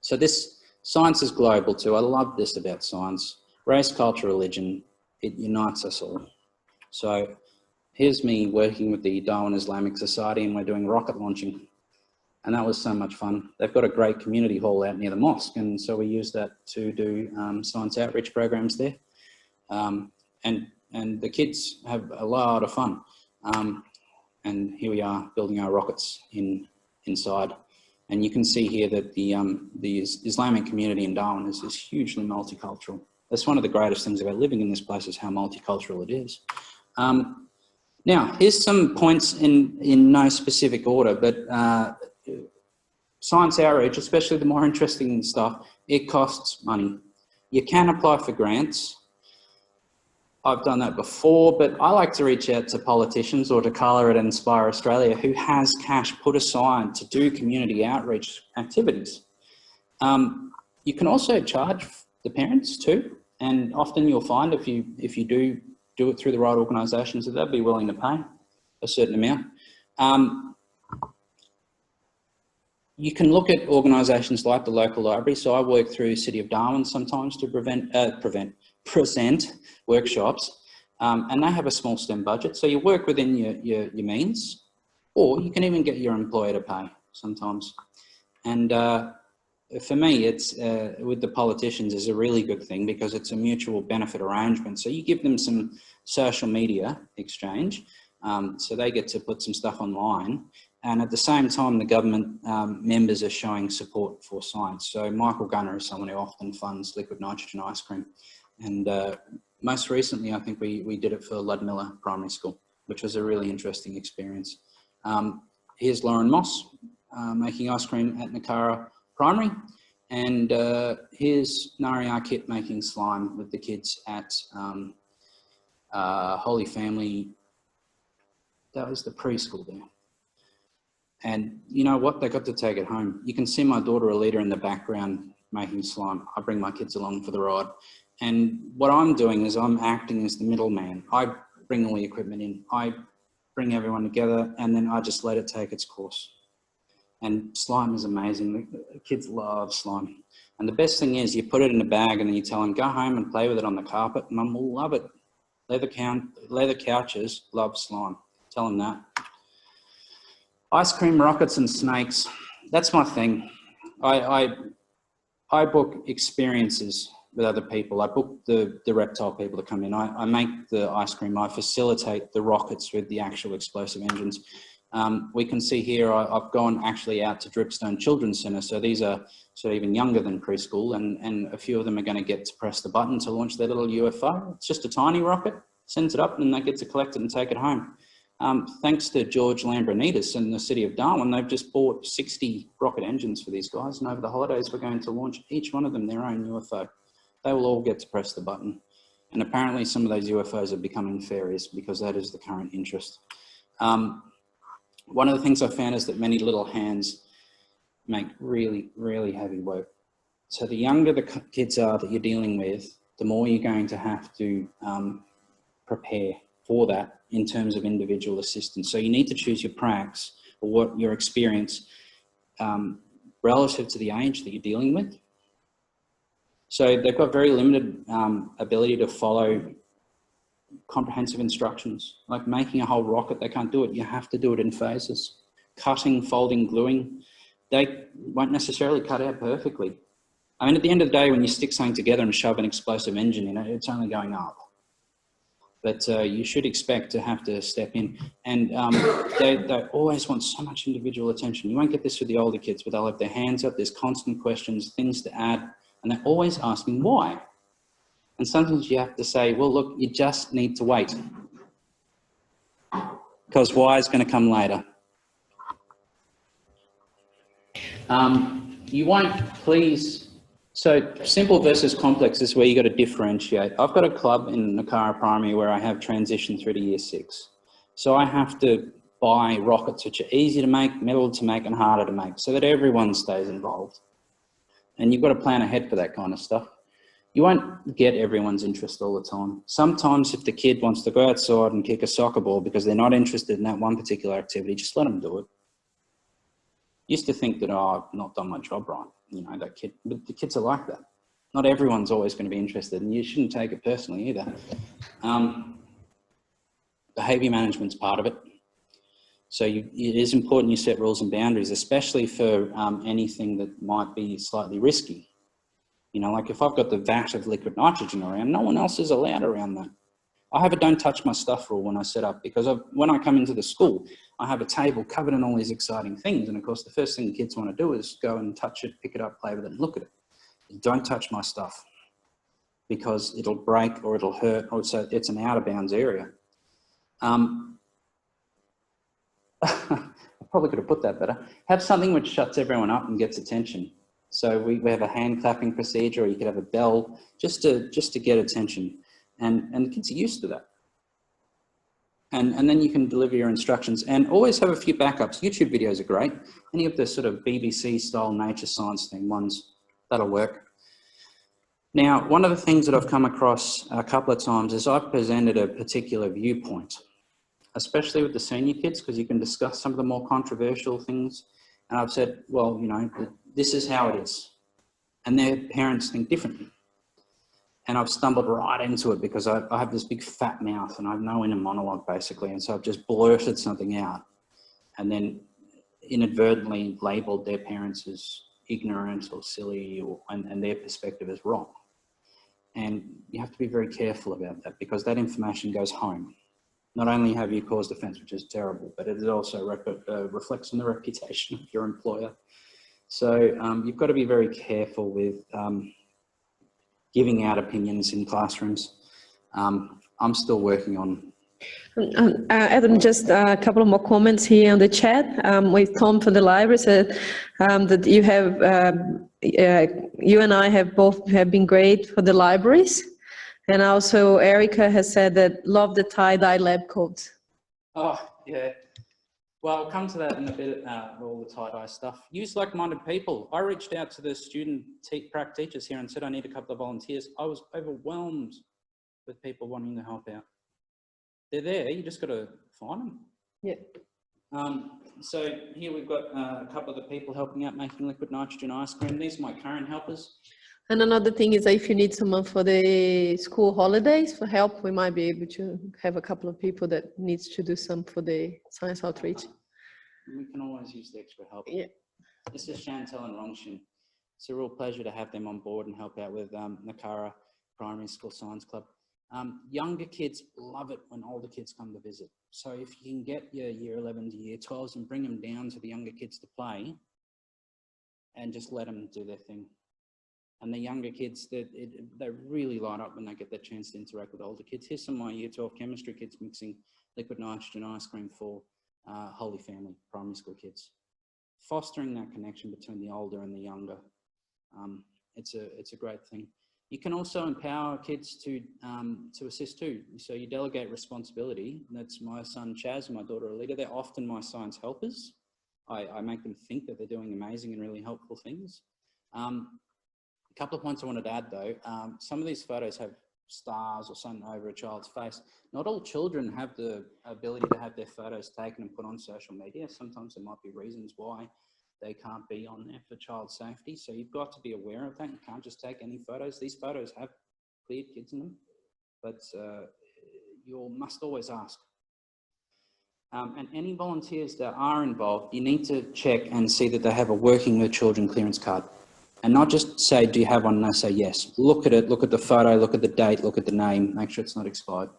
So this science is global too. I love this about science. Race, culture, religion, it unites us all. So here's me working with the Darwin Islamic Society, and we're doing rocket launching. And that was so much fun. They've got a great community hall out near the mosque, and so we use that to do science outreach programs there. And the kids have a lot of fun. And here we are building our rockets inside. And you can see here that the Islamic community in Darwin is hugely multicultural. That's one of the greatest things about living in this place is how multicultural it is. Now, here's some points in no specific order, but science outreach, especially the more interesting stuff, it costs money. You can apply for grants. I've done that before, but I like to reach out to politicians or to Carla at Inspire Australia who has cash put aside to do community outreach activities. You can also charge the parents too, and often you'll find if you do it through the right organisations that they'll be willing to pay a certain amount. You can look at organisations like the local library. So I work through City of Darwin sometimes to present workshops, and they have a small STEM budget. So you work within your means, or you can even get your employer to pay sometimes. And for me, it's with the politicians is a really good thing because it's a mutual benefit arrangement. So you give them some social media exchange, so they get to put some stuff online. And at the same time, the government members are showing support for science. So Michael Gunner is someone who often funds liquid nitrogen ice cream. And most recently, I think we did it for Ludmilla Primary School, which was a really interesting experience. Here's Lauren Moss making ice cream at Nakara Primary. And here's Nari Kit making slime with the kids at Holy Family. That was the preschool there. And you know what? They got to take it home. You can see my daughter Alita in the background making slime. I bring my kids along for the ride. And what I'm doing is I'm acting as the middleman. I bring all the equipment in. I bring everyone together and then I just let it take its course. And slime is amazing. The kids love slime. And the best thing is you put it in a bag and then you tell them, go home and play with it on the carpet. Mum will love it. Leather couches love slime. Tell them that. Ice cream, rockets and snakes. That's my thing. I book experiences with other people. I book the reptile people to come in. I make the ice cream. I facilitate the rockets with the actual explosive engines. We can see here, I've gone actually out to Dripstone Children's Centre. So these are sort of even younger than preschool and a few of them are going to get to press the button to launch their little UFO. It's just a tiny rocket, sends it up and they get to collect it and take it home. Thanks to George Lambrinidis and the City of Darwin, they've just bought 60 rocket engines for these guys. And over the holidays, we're going to launch each one of them their own UFO. They will all get to press the button. And apparently some of those UFOs are becoming fairies because that is the current interest. One of the things I found is that many little hands make really, really heavy work. So the younger the kids are that you're dealing with, the more you're going to have to prepare for that in terms of individual assistance. So you need to choose your pracs or what your experience relative to the age that you're dealing with. So they've got very limited ability to follow comprehensive instructions, like making a whole rocket. They can't do it. You have to do it in phases. Cutting, folding, gluing, they won't necessarily cut out perfectly. I mean, at the end of the day, when you stick something together and shove an explosive engine in it, it's only going up. But you should expect to have to step in. And they always want so much individual attention. You won't get this with the older kids, but they'll have their hands up. There's constant questions, things to add, and they're always asking why. And sometimes you have to say, well, look, you just need to wait. Because why is going to come later. You won't please. So simple versus complex is where you got to differentiate. I've got a club in Nakara Primary where I have transition through to year 6. So I have to buy rockets which are easy to make, middle to make and harder to make so that everyone stays involved. And you've got to plan ahead for that kind of stuff. You won't get everyone's interest all the time. Sometimes if the kid wants to go outside and kick a soccer ball because they're not interested in that one particular activity, just let them do it. Used to think that, oh, I've not done my job right. You know, that kid, but the kids are like that. Not everyone's always going to be interested and you shouldn't take it personally either. Behaviour management's part of it. So it is important you set rules and boundaries, especially for anything that might be slightly risky. You know, like if I've got the vat of liquid nitrogen around, no one else is allowed around that. I have a don't touch my stuff rule when I set up because when I come into the school, I have a table covered in all these exciting things. And of course, the first thing kids want to do is go and touch it, pick it up, play with it and look at it. Don't touch my stuff because it'll break or it'll hurt, or it's an out of bounds area. I probably could have put that better. Have something which shuts everyone up and gets attention. So we have a hand clapping procedure, or you could have a bell just to get attention. And the kids are used to that. And then you can deliver your instructions, and always have a few backups. YouTube videos are great. Any of the sort of BBC style nature science thing ones, that'll work. Now, one of the things that I've come across a couple of times is I've presented a particular viewpoint, especially with the senior kids, because you can discuss some of the more controversial things. And I've said, well, you know, this is how it is. And their parents think differently. And I've stumbled right into it because I have this big fat mouth and I have no inner monologue basically. And so I've just blurted something out and then inadvertently labelled their parents as ignorant or silly, and their perspective as wrong. And you have to be very careful about that, because that information goes home. Not only have you caused offence, which is terrible, but it also reflects on the reputation of your employer. So you've got to be very careful with giving out opinions in classrooms. I'm still working on. Adam, just a couple of more comments here on the chat. With Tom from the library said that you and I have both been great for the libraries. And also Erica has said that love the tie-dye lab coats. Oh, yeah. Well, I'll come to that in a bit, all the tie-dye stuff. Use like-minded people. I reached out to the student prac teachers here and said I need a couple of volunteers. I was overwhelmed with people wanting to help out. They're there, you just got to find them. Yeah. So here we've got a couple of the people helping out making liquid nitrogen ice cream. These are my current helpers. And another thing is that if you need someone for the school holidays for help, we might be able to have a couple of people that needs to do some for the science outreach. We can always use the extra help. Yeah. This is Chantel and Rongshin. It's a real pleasure to have them on board and help out with Nakara Primary School Science Club. Younger kids love it when older kids come to visit. So if you can get your year 11 to year 12s and bring them down to the younger kids to play and just let them do their thing. And the younger kids, they really light up when they get the chance to interact with older kids. Here's some of my year 12 chemistry kids mixing liquid nitrogen ice cream for Holy Family primary school kids. Fostering that connection between the older and the younger. It's a great thing. You can also empower kids to assist too. So you delegate responsibility. That's my son Chaz and my daughter Alita. They're often my science helpers. I make them think that they're doing amazing and really helpful things. A couple of points I wanted to add though. Some of these photos have stars or something over a child's face. Not all children have the ability to have their photos taken and put on social media. Sometimes there might be reasons why they can't be on there for child safety. So you've got to be aware of that. You can't just take any photos. These photos have cleared kids in them, but you must always ask. And any volunteers that are involved, you need to check and see that they have a working with children clearance card. And not just say, do you have one? And they say yes. Look at it, look at the photo, look at the date, look at the name, make sure it's not expired.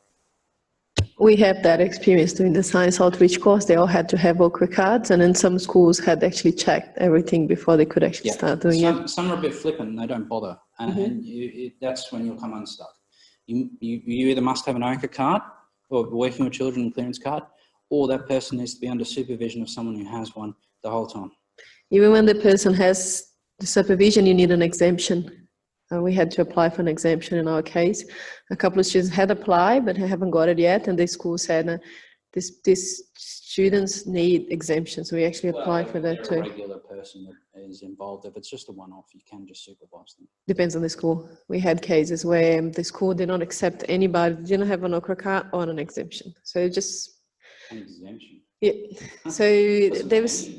We have that experience doing the science outreach course. They all had to have OCRA cards, and then some schools had actually checked everything before they could actually start doing it. Some are a bit flippant and they don't bother. And that's when you'll come unstuck. You either must have an OCRA card or working with children clearance card, or that person needs to be under supervision of someone who has one the whole time. Even when the person has the supervision, you need an exemption. We had to apply for an exemption in our case. A couple of students had applied, but haven't got it yet. And the school said, these students need exemptions. So we actually applied for that too. A regular person that is involved. If it's just a one-off, you can just supervise them. Depends on the school. We had cases where the school did not accept anybody, didn't have an OCRA card or an exemption. So just... An exemption? Yeah. So there was...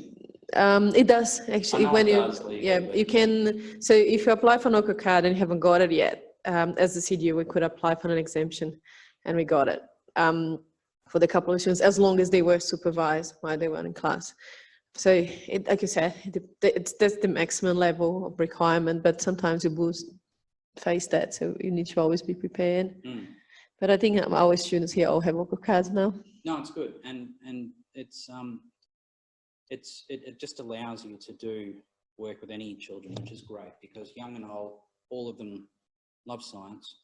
it does actually when you can. So if you apply for an OCRA card and you haven't got it yet, as the CDU, we could apply for an exemption, and we got it for the couple of students as long as they were supervised while they were in class. So like you said, that's the maximum level of requirement, but sometimes you will face that, so you need to always be prepared. But I think our students here all have OCRA cards now. No, it's good, and it just allows you to do work with any children, which is great, because young and old, all of them love science.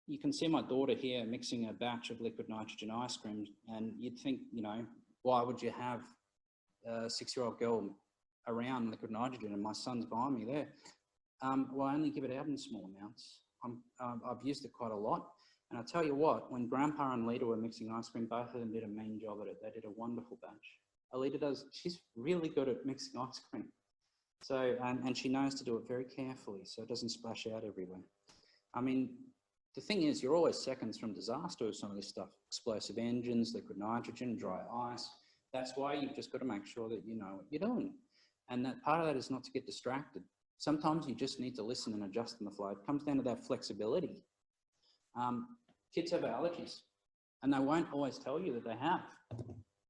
You can see my daughter here mixing a batch of liquid nitrogen ice cream, and you'd think, you know, why would you have a 6-year-old girl around liquid nitrogen? And my son's behind me there. Well, I only give it out in small amounts. I've used it quite a lot. And I'll tell you what, when Grandpa and Lita were mixing ice cream, both of them did a mean job at it. They did a wonderful batch. Alita she's really good at mixing ice cream. So, and she knows to do it very carefully so it doesn't splash out everywhere. I mean, the thing is, you're always seconds from disaster with some of this stuff. Explosive engines, liquid nitrogen, dry ice. That's why you've just got to make sure that you know what you're doing. And that part of that is not to get distracted. Sometimes you just need to listen and adjust on the fly. It comes down to that flexibility. Kids have allergies, and they won't always tell you that they have.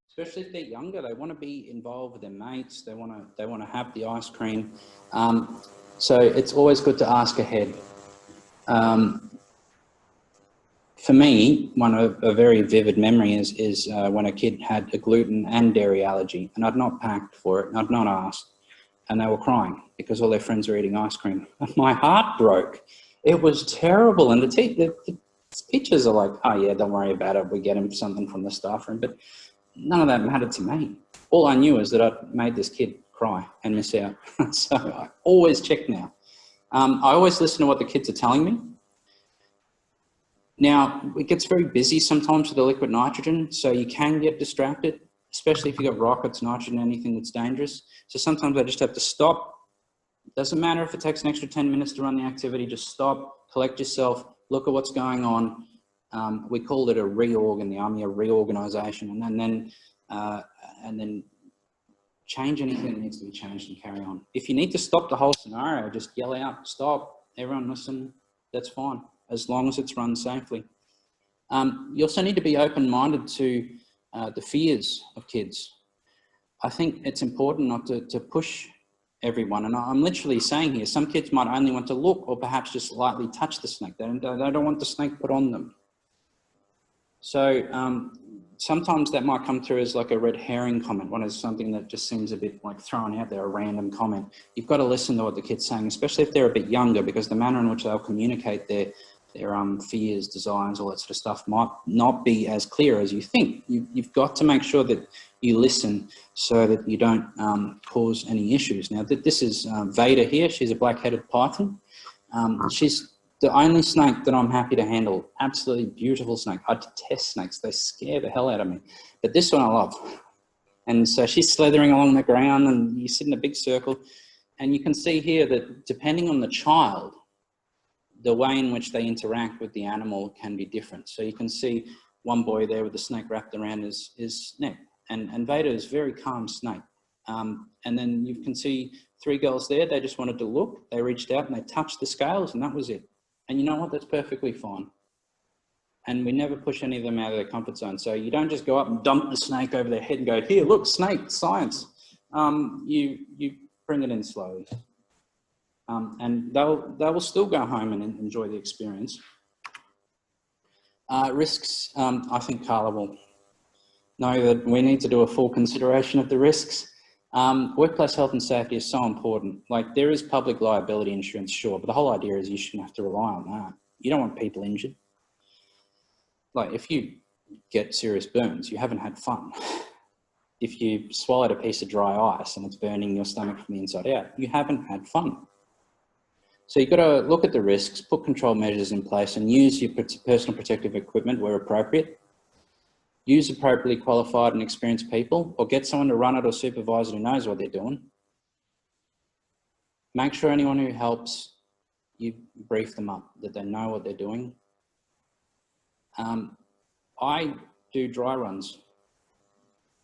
Especially if they're younger, they want to be involved with their mates. They want to have the ice cream. So it's always good to ask ahead. For me, a very vivid memory is when a kid had a gluten and dairy allergy, and I'd not packed for it, and I'd not asked, and they were crying because all their friends were eating ice cream. My heart broke. It was terrible, and the teachers are like, oh yeah, don't worry about it, we get him something from the staff room, but none of that mattered to me. All I knew is that I'd made this kid cry and miss out. So I always check now. I always listen to what the kids are telling me. Now, it gets very busy sometimes with the liquid nitrogen, so you can get distracted, especially if you've got rockets, nitrogen, anything that's dangerous. So sometimes I just have to stop. Doesn't matter if it takes an extra 10 minutes to run the activity, just stop, collect yourself, look at what's going on. We call it a reorg in the Army, a reorganization, and then change anything that needs to be changed and carry on. If you need to stop the whole scenario, just yell out, stop, everyone listen, that's fine, as long as it's run safely. You also need to be open-minded to the fears of kids. I think it's important not to push everyone, and I'm literally saying here, some kids might only want to look or perhaps just lightly touch the snake. They don't want the snake put on them. So sometimes that might come through as like a red herring comment, one is something that just seems a bit like thrown out there, a random comment. You've got to listen to what the kid's saying, especially if they're a bit younger, because the manner in which they'll communicate their fears, desires, all that sort of stuff might not be as clear as you think. You've got to make sure that you listen so that you don't cause any issues. Now, this is Veda here. She's a black-headed python. She's the only snake that I'm happy to handle. Absolutely beautiful snake. I detest snakes. They scare the hell out of me. But this one I love. And so she's slithering along the ground, and you sit in a big circle, and you can see here that depending on the child, the way in which they interact with the animal can be different. So you can see one boy there with the snake wrapped around his neck. And Veda is a very calm snake. And then you can see 3 girls there, they just wanted to look. They reached out and they touched the scales, and that was it. And you know what? That's perfectly fine. And we never push any of them out of their comfort zone. So you don't just go up and dump the snake over their head and go, here, look, snake, science. You bring it in slowly. And they will still go home and enjoy the experience. Risks, I think Carla will know that we need to do a full consideration of the risks. Workplace health and safety is so important. Like, there is public liability insurance, sure, but the whole idea is you shouldn't have to rely on that. You don't want people injured. Like, if you get serious burns, you haven't had fun. If you swallowed a piece of dry ice and it's burning your stomach from the inside out, you haven't had fun. So you've got to look at the risks, put control measures in place, and use your personal protective equipment where appropriate. Use appropriately qualified and experienced people, or get someone to run it or supervise it who knows what they're doing. Make sure anyone who helps, you brief them up, that they know what they're doing. I do dry runs.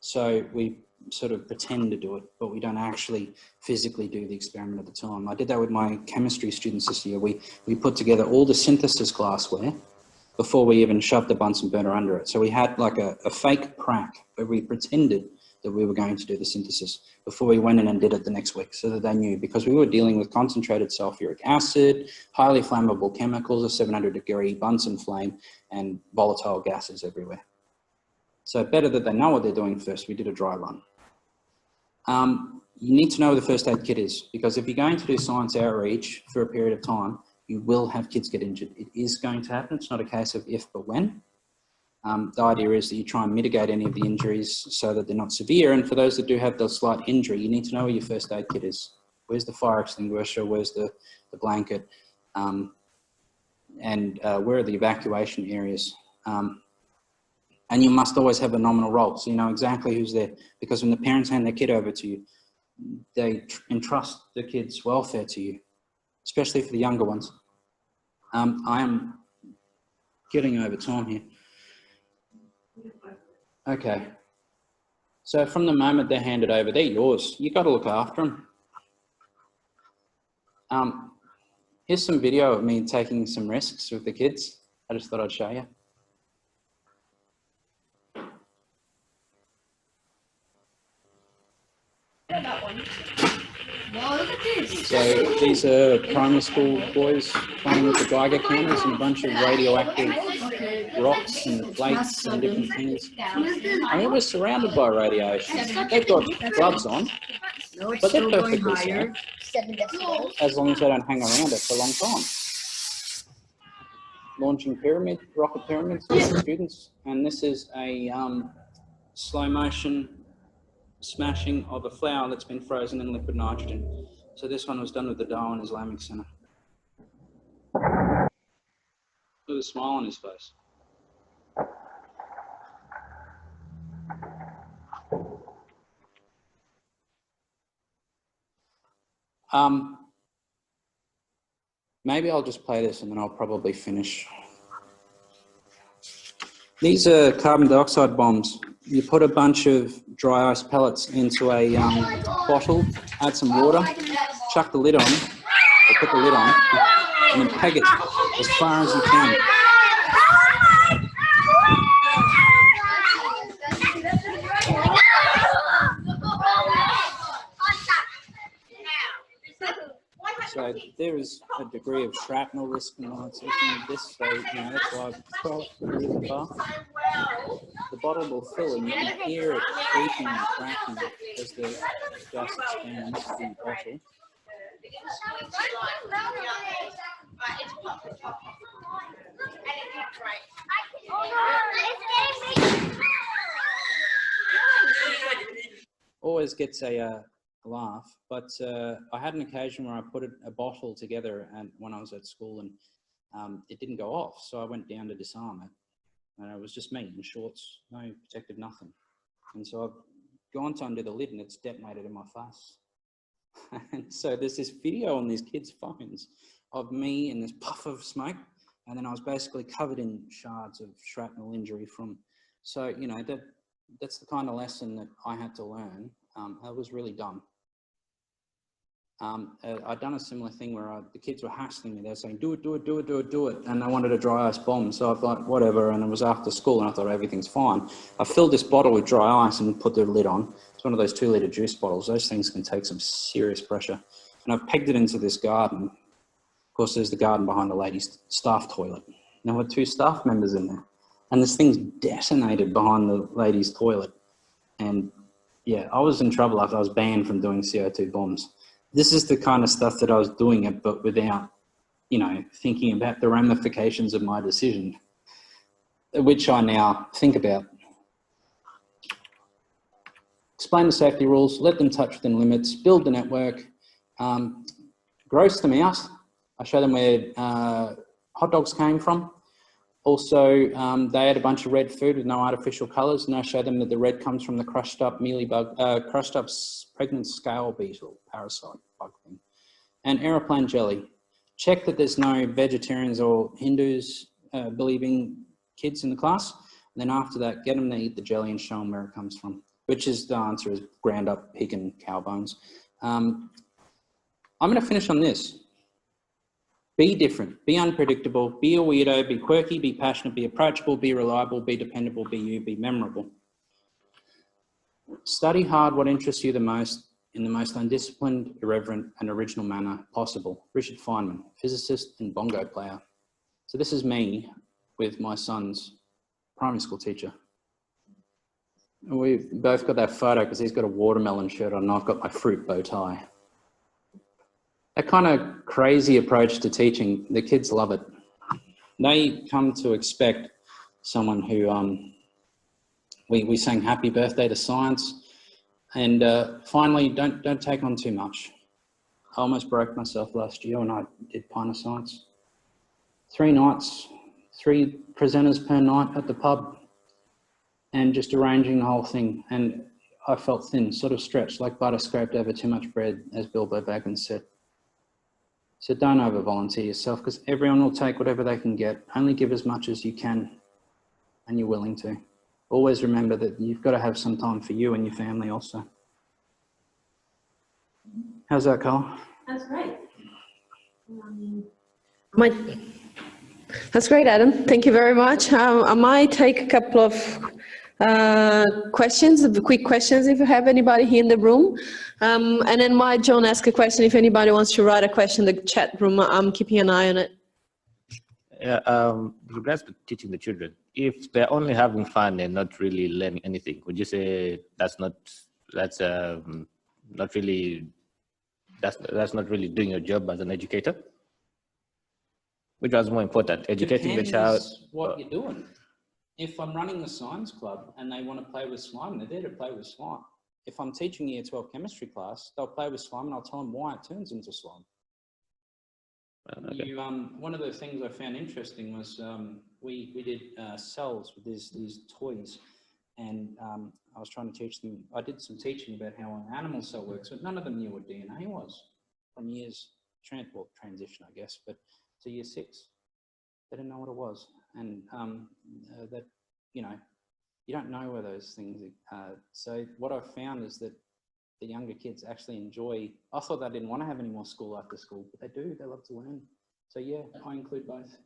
So we sort of pretend to do it, but we don't actually physically do the experiment at the time. I did that with my chemistry students this year. We put together all the synthesis glassware before we even shoved the Bunsen burner under it. So we had like a fake crack where we pretended that we were going to do the synthesis before we went in and did it the next week, so that they knew, because we were dealing with concentrated sulfuric acid, highly flammable chemicals, a 700-degree Bunsen flame, and volatile gases everywhere. So better that they know what they're doing first. We did a dry run. You need to know what the first aid kit is, because if you're going to do science outreach for a period of time, You will have kids get injured. It is going to happen. It's not a case of if but when. The idea is that you try and mitigate any of the injuries so that they're not severe. And for those that do have the slight injury, you need to know where your first aid kit is. Where's the fire extinguisher? Where's the blanket? And where are the evacuation areas? And you must always have a nominal role, so you know exactly who's there. Because when the parents hand their kid over to you, they entrust the kid's welfare to you, especially for the younger ones. I am getting over time here. Okay. So from the moment they're handed over, they're yours. You've got to look after them. Here's some video of me taking some risks with the kids. I just thought I'd show you. So these are primary school boys playing with the Geiger counters and a bunch of radioactive rocks and plates and different things. I mean, we're surrounded by radiation. They've got gloves on, but they're perfectly safe, as long as they don't hang around it for a long time. Launching rocket pyramids with the students, and this is a slow motion smashing of a flower that's been frozen in liquid nitrogen. So this one was done with the Darwin Islamic Center. With a smile on his face. Maybe I'll just play this and then I'll probably finish. These are carbon dioxide bombs. You put a bunch of dry ice pellets into a bottle, add some water, chuck the lid on, or put the lid on, and then peg it as far as you can. So there is a degree of shrapnel risk and all that sort of thing with this, so you know, that's why I've thrown it really far. The bottle will fill and you can hear it creaking and cracking as the gas expands in the bottle. Always gets a laugh, but I had an occasion where I put a bottle together and when I was at school and it didn't go off, so I went down to disarm it. And it was just me in shorts, no protective, nothing. And so I've gone to undo the lid and it's detonated in my face. And so there's this video on these kids' phones of me in this puff of smoke. And then I was basically covered in shards of shrapnel injury from, so, you know, that's the kind of lesson that I had to learn. That was really dumb. I'd done a similar thing where the kids were hassling me. They were saying, do it, do it, do it, do it, do it. And they wanted a dry ice bomb. So I thought, whatever. And it was after school and I thought everything's fine. I filled this bottle with dry ice and put the lid on. It's one of those 2-litre juice bottles. Those things can take some serious pressure. And I've pegged it into this garden. Of course, there's the garden behind the ladies' staff toilet. There were 2 staff members in there. And this thing's detonated behind the ladies' toilet. And yeah, I was in trouble after I was banned from doing CO2 bombs. This is the kind of stuff that I was doing it, but without, you know, thinking about the ramifications of my decision, which I now think about. Explain the safety rules, let them touch within limits, build the network, gross them out. I show them where hot dogs came from. Also, they had a bunch of red food with no artificial colours, and I show them that the red comes from the crushed up pregnant scale beetle parasite bug thing. And aeroplane jelly. Check that there's no vegetarians or Hindus believing kids in the class. And then after that, get them to eat the jelly and show them where it comes from, which is the answer is ground up pig and cow bones. I'm going to finish on this. Be different, be unpredictable, be a weirdo, be quirky, be passionate, be approachable, be reliable, be dependable, be you, be memorable. Study hard what interests you the most in the most undisciplined, irreverent and original manner possible. Richard Feynman, physicist and bongo player. So this is me with my son's primary school teacher. We've both got that photo because he's got a watermelon shirt on and I've got my fruit bow tie. that kind of crazy approach to teaching, the kids love it. They come to expect someone who, we sang happy birthday to science, and finally, don't take on too much. I almost broke myself last year when I did Pioneer Science. 3 nights, 3 presenters per night at the pub, and just arranging the whole thing. And I felt thin, sort of stretched, like butter scraped over too much bread, as Bilbo Baggins said. So don't over-volunteer yourself, because everyone will take whatever they can get. Only give as much as you can, and you're willing to. Always remember that you've got to have some time for you and your family also. How's that, Carl? That's great. That's great, Adam. Thank you very much. I might take a couple of questions, quick questions, if you have anybody here in the room. And then might John ask a question if anybody wants to write a question in the chat room. I'm keeping an eye on it. Yeah, with regards to teaching the children, if they're only having fun and not really learning anything, would you say that's not really doing your job as an educator? Which was more important, educating the child? What you're doing. If I'm running the science club and they want to play with slime, they're there to play with slime. If I'm teaching year 12 chemistry class, they'll play with slime and I'll tell them why it turns into slime. Okay. One of the things I found interesting was we did cells with these toys, and I was trying to teach them. I did some teaching about how an animal cell works, but none of them knew what DNA was from years transition, I guess, but to year 6, they didn't know what it was, and that you don't know where those things are. So what I've found is that the younger kids actually enjoy. I thought they didn't want to have any more school after school, but they do. They love to learn. So yeah, I include both.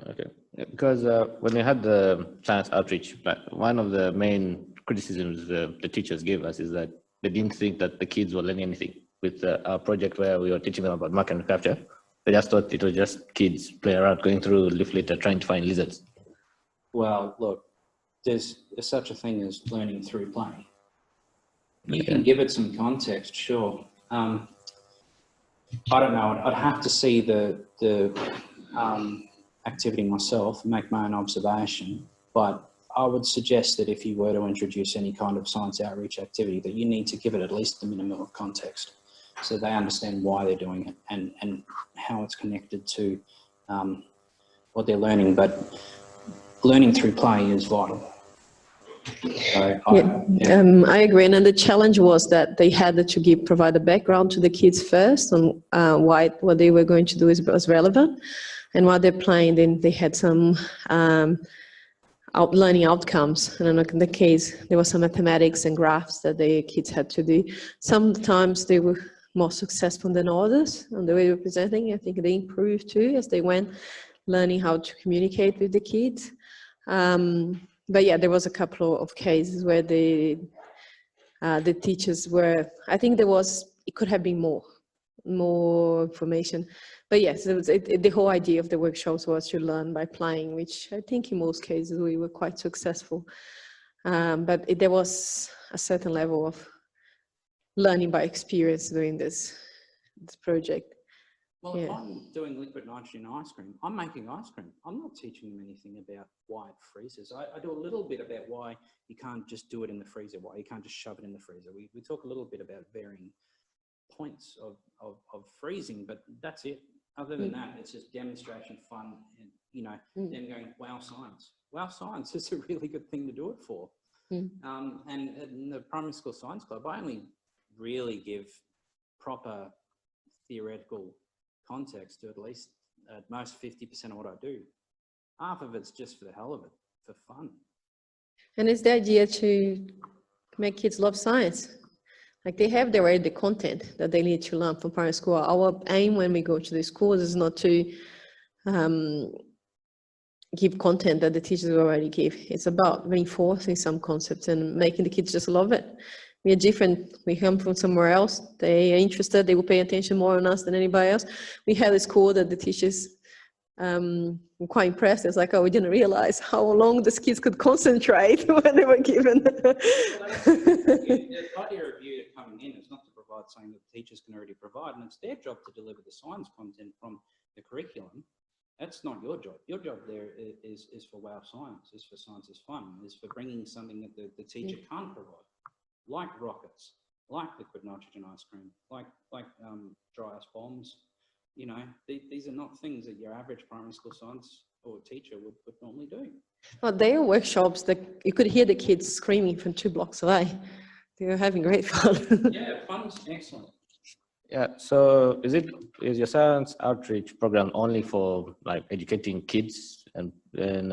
Okay, yeah, because when we had the science outreach, one of the main criticisms the teachers gave us is that they didn't think that the kids were learning anything with our project where we were teaching them about mark and capture. They just thought it was just kids playing around, going through leaflet trying to find lizards. Well, look, there's such a thing as learning through play. You can give it some context, sure. I don't know. I'd have to see the activity myself, make my own observation. But I would suggest that if you were to introduce any kind of science outreach activity, that you need to give it at least the minimum of context, so they understand why they're doing it and how it's connected to what they're learning. But learning through play is vital. So I agree, and then the challenge was that they had to provide a background to the kids first on why what they were going to do was relevant, and while they're playing, then they had some learning outcomes. And in the case, there was some mathematics and graphs that the kids had to do. Sometimes they were more successful than others on the way they were presenting. I think they improved too as they went, learning how to communicate with the kids. But yeah, there was a couple of cases where the teachers were, I think it could have been more information. But yes, the whole idea of the workshops was to learn by playing, which I think in most cases we were quite successful. But there was a certain level of learning by experience doing this project. Well, if I'm doing liquid nitrogen ice cream, I'm making ice cream. I'm not teaching them anything about why it freezes. I do a little bit about why you can't just do it in the freezer, why you can't just shove it in the freezer. We talk a little bit about varying points of freezing, but that's it. Other than that, it's just demonstration, fun, and them going, wow, science. Wow, science is a really good thing to do it for. And in the primary school science club, I only really give proper theoretical context to at most 50% of what I do. Half of it's just for the hell of it, for fun. And it's the idea to make kids love science. Like they have already the content that they need to learn from primary school. Our aim when we go to the schools is not to give content that the teachers already give. It's about reinforcing some concepts and making the kids just love it. We are different. We come from somewhere else. They are interested. They will pay attention more on us than anybody else. We had a school that the teachers were quite impressed. It's like, oh, we didn't realize how long these kids could concentrate when they were given. The idea of you coming in is not to provide provide something that the teachers can already provide, and it's their job to deliver the science content from the curriculum. That's not your job. Your job there is for wow science, is for science is fun, is for bringing something that the teacher can't provide, like rockets, like liquid nitrogen ice cream, like dry ice bombs. You know, these are not things that your average primary school science or teacher would normally do. Well, they are workshops that you could hear the kids screaming from 2 blocks away. They were having great fun. Yeah, fun's excellent. Yeah, so is your science outreach program only for like educating kids and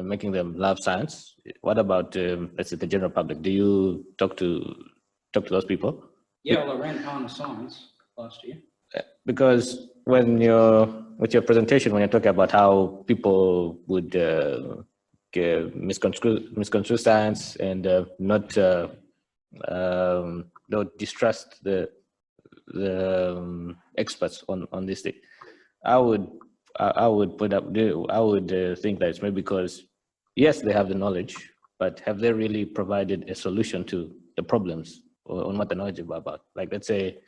making them love science? What about let's say the general public? Do you talk to those people? Yeah, well, I ran Partner Science last year. Because when with your presentation, when you're talking about how people would misconstrue science and not don't distrust the experts on this thing, I would think that it's maybe because yes, they have the knowledge, but have they really provided a solution to the problems on what they're knowledgeable about? Like, let's say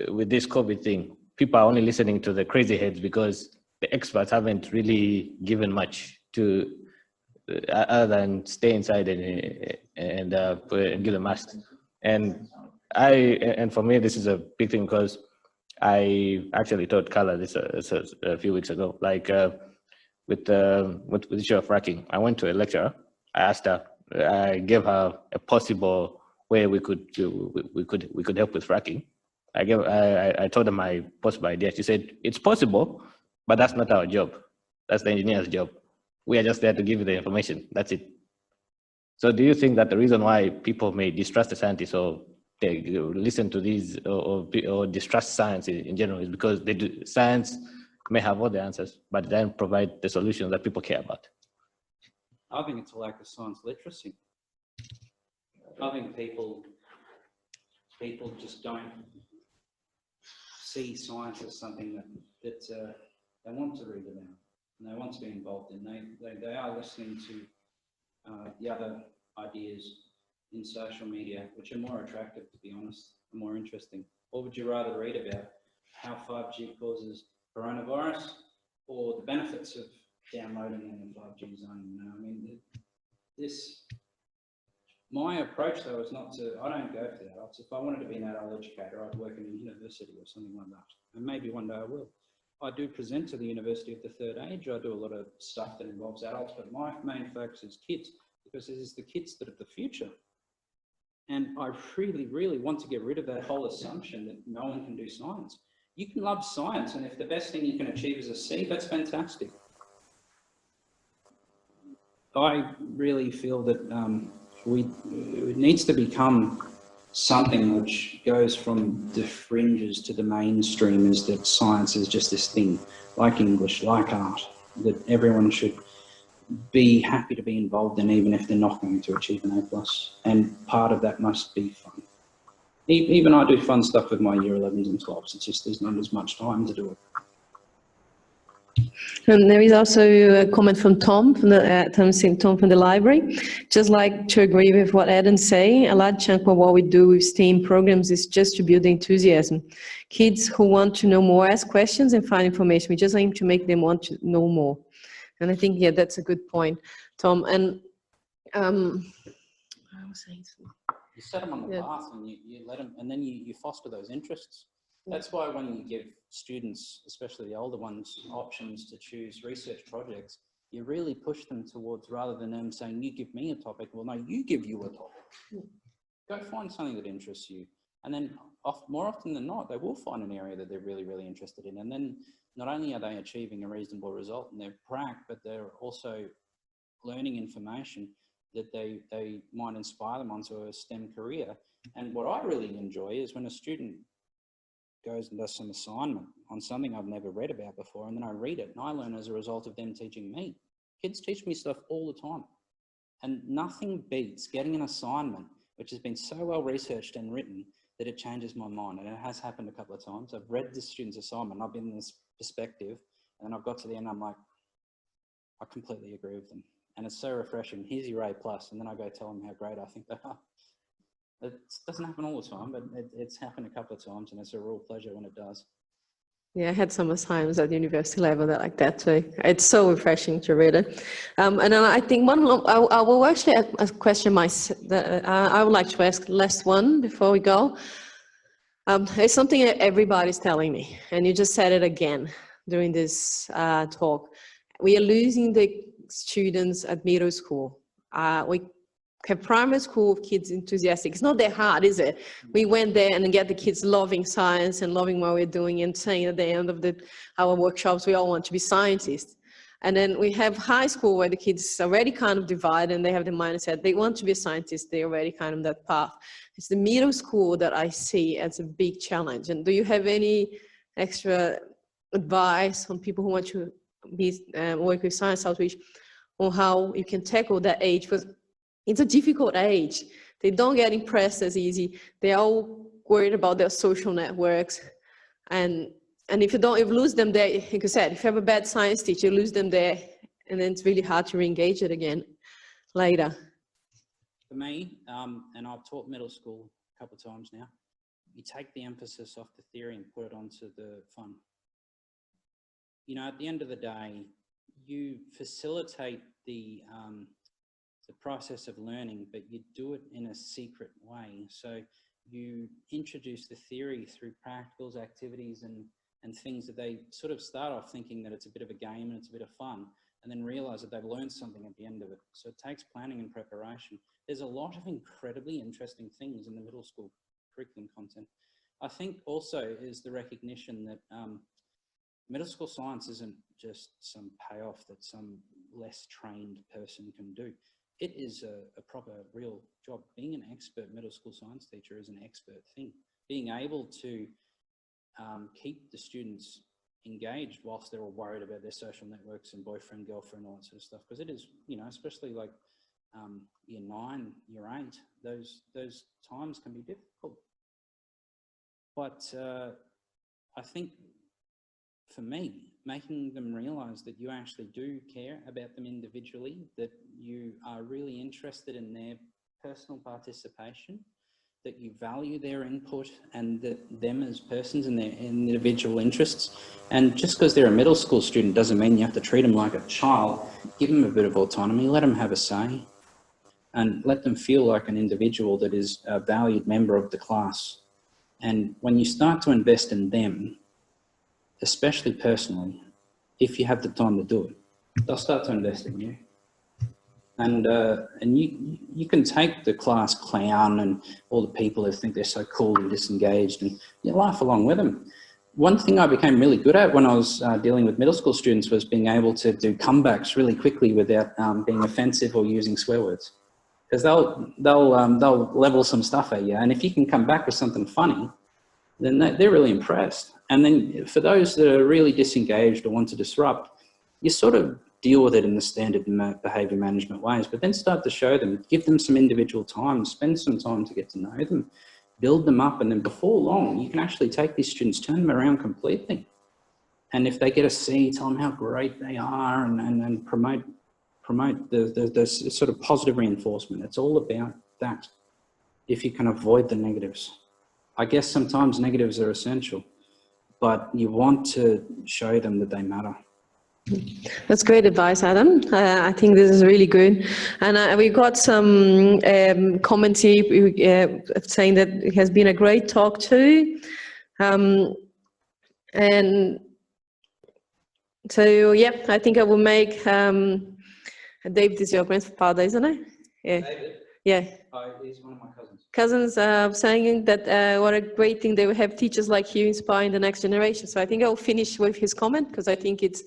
with this COVID thing, people are only listening to the crazy heads because the experts haven't really given much to other than stay inside and give the masks. And for me, this is a big thing because I actually taught Carla this a few weeks ago. Like with the issue of fracking, I went to a lecturer. I asked her. I gave her a possible way we could help with fracking. I told her my possible idea. She said it's possible, but that's not our job. That's the engineer's job. We are just there to give you the information. That's it. So do you think that the reason why people may distrust the scientists or they listen to these or distrust science in general is because science may have all the answers, but then provide the solutions that people care about? I think it's a lack of science literacy. I think people just don't see science as something that they want to read about and they want to be involved in. They are listening to the other ideas in social media, which are more attractive, to be honest, and more interesting. Or would you rather read about how 5G causes coronavirus or the benefits of downloading in the 5G zone? You know, I mean, my approach though is not to, I don't go for the adults. If I wanted to be an adult educator, I'd work in a university or something like that. And maybe one day I will. I do present to the University of the Third Age. I do a lot of stuff that involves adults, but my main focus is kids, because it is the kids that are the future. And I really, really want to get rid of that whole assumption that no one can do science. You can love science, and if the best thing you can achieve is a C, that's fantastic. I really feel that it needs to become something which goes from the fringes to the mainstream, is that science is just this thing, like English, like art, that everyone should be happy to be involved in, even if they're not going to achieve an A+. And part of that must be fun. Even I do fun stuff with my year 11s and 12s, it's just there's not as much time to do it. And there is also a comment from Tom from the library. Just like to agree with what Adam's saying, a large chunk of what we do with STEAM programs is just to build the enthusiasm. Kids who want to know more ask questions and find information. We just aim to make them want to know more. And I think, yeah, that's a good point, Tom. And I was saying something. You set them on the path and you let them, and then you foster those interests. That's why when you give students, especially the older ones, options to choose research projects, you really push them towards, rather than them saying, you give me a topic, well, no, you give you a topic. Go find something that interests you. And then more often than not, they will find an area that they're really, really interested in. And then not only are they achieving a reasonable result in their prac, but they're also learning information that they might inspire them onto a STEM career. And what I really enjoy is when a student goes and does some assignment on something I've never read about before, and then I read it and I learn as a result of them teaching me. Kids teach me stuff all the time, and nothing beats getting an assignment which has been so well researched and written that it changes my mind. And it has happened a couple of times. I've read the student's assignment, I've been in this perspective, and I've got to the end, I'm like, I completely agree with them. And it's so refreshing. Here's your A+, and then I go tell them how great I think they are. It doesn't happen all the time, but it's happened a couple of times, and it's a real pleasure when it does. Yeah, I had some assignments at the university level that like that too. It's so refreshing to read it. And then I think I will actually ask a question I would like to ask, last one before we go. It's something that everybody's telling me, and you just said it again during this talk. We are losing the students at middle school. We have primary school kids enthusiastic. It's not that hard, is it? We went there and get the kids loving science and loving what we're doing and saying at the end of our workshops, we all want to be scientists. And then we have high school where the kids already kind of divide and they have the mindset, they want to be a scientist, they're already kind of that path. It's the middle school that I see as a big challenge. And do you have any extra advice on people who want to work with science outreach on how you can tackle that age? Because it's a difficult age. They don't get impressed as easy. They're all worried about their social networks. And if you lose them there, like you said, if you have a bad science teacher, you lose them there, and then it's really hard to re-engage it again later. For me, and I've taught middle school a couple of times now, you take the emphasis off the theory and put it onto the fun. You know, at the end of the day, you facilitate the process of learning, but you do it in a secret way. So you introduce the theory through practicals, activities, and things that they sort of start off thinking that it's a bit of a game and it's a bit of fun, and then realize that they've learned something at the end of it. So it takes planning and preparation. There's a lot of incredibly interesting things in the middle school curriculum content. I think also is the recognition that middle school science isn't just some payoff that some less trained person can do. It is a proper, real job. Being an expert middle school science teacher is an expert thing. Being able to keep the students engaged whilst they're all worried about their social networks and boyfriend, girlfriend, all that sort of stuff. Because it is, you know, especially like year 9, year 8, those times can be difficult. But I think for me, making them realize that you actually do care about them individually, that you are really interested in their personal participation, that you value their input and that them as persons and their individual interests. And just because they're a middle school student doesn't mean you have to treat them like a child. Give them a bit of autonomy, let them have a say, and let them feel like an individual that is a valued member of the class. And when you start to invest in them, especially personally, if you have the time to do it, they'll start to invest in you. And you can take the class clown and all the people who think they're so cool and disengaged, and you laugh along with them. One thing I became really good at when I was dealing with middle school students was being able to do comebacks really quickly without being offensive or using swear words. Because they'll level some stuff at you, and if you can come back with something funny, then they're really impressed. And then for those that are really disengaged or want to disrupt, you sort of deal with it in the standard behaviour management ways, but then start to show them, give them some individual time, spend some time to get to know them, build them up, and then before long, you can actually take these students, turn them around completely. And if they get a C, tell them how great they are, and promote the sort of positive reinforcement. It's all about that, if you can avoid the negatives. I guess sometimes negatives are essential, but you want to show them that they matter. That's great advice, Adam. I think this is really good. And we got some comments here saying that it has been a great talk too. And so, yeah, I think I will make, David is your grandfather, isn't it? Yeah. David? Yeah. He's one of my cousins. Cousins saying that what a great thing they will have teachers like you inspiring the next generation. So I think I'll finish with his comment, because I think it's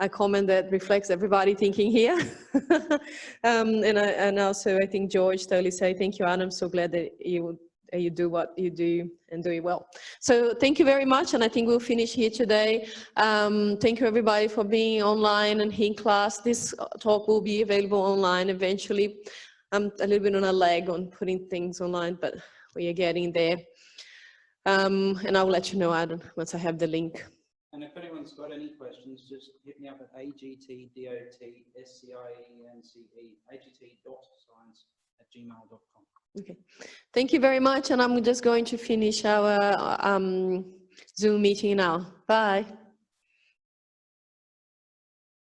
a comment that reflects everybody thinking here. And also I think George Turley said, thank you, Adam. So glad that you do what you do and do it well. So thank you very much. And I think we'll finish here today. Thank you everybody for being online and in class. This talk will be available online eventually. I'm a little bit on a lag on putting things online, but we are getting there. And I will let you know, Adam, once I have the link. And if anyone's got any questions, just hit me up at agtdotscience, AGT.science gmail.com. Okay. Thank you very much. And I'm just going to finish our Zoom meeting now. Bye.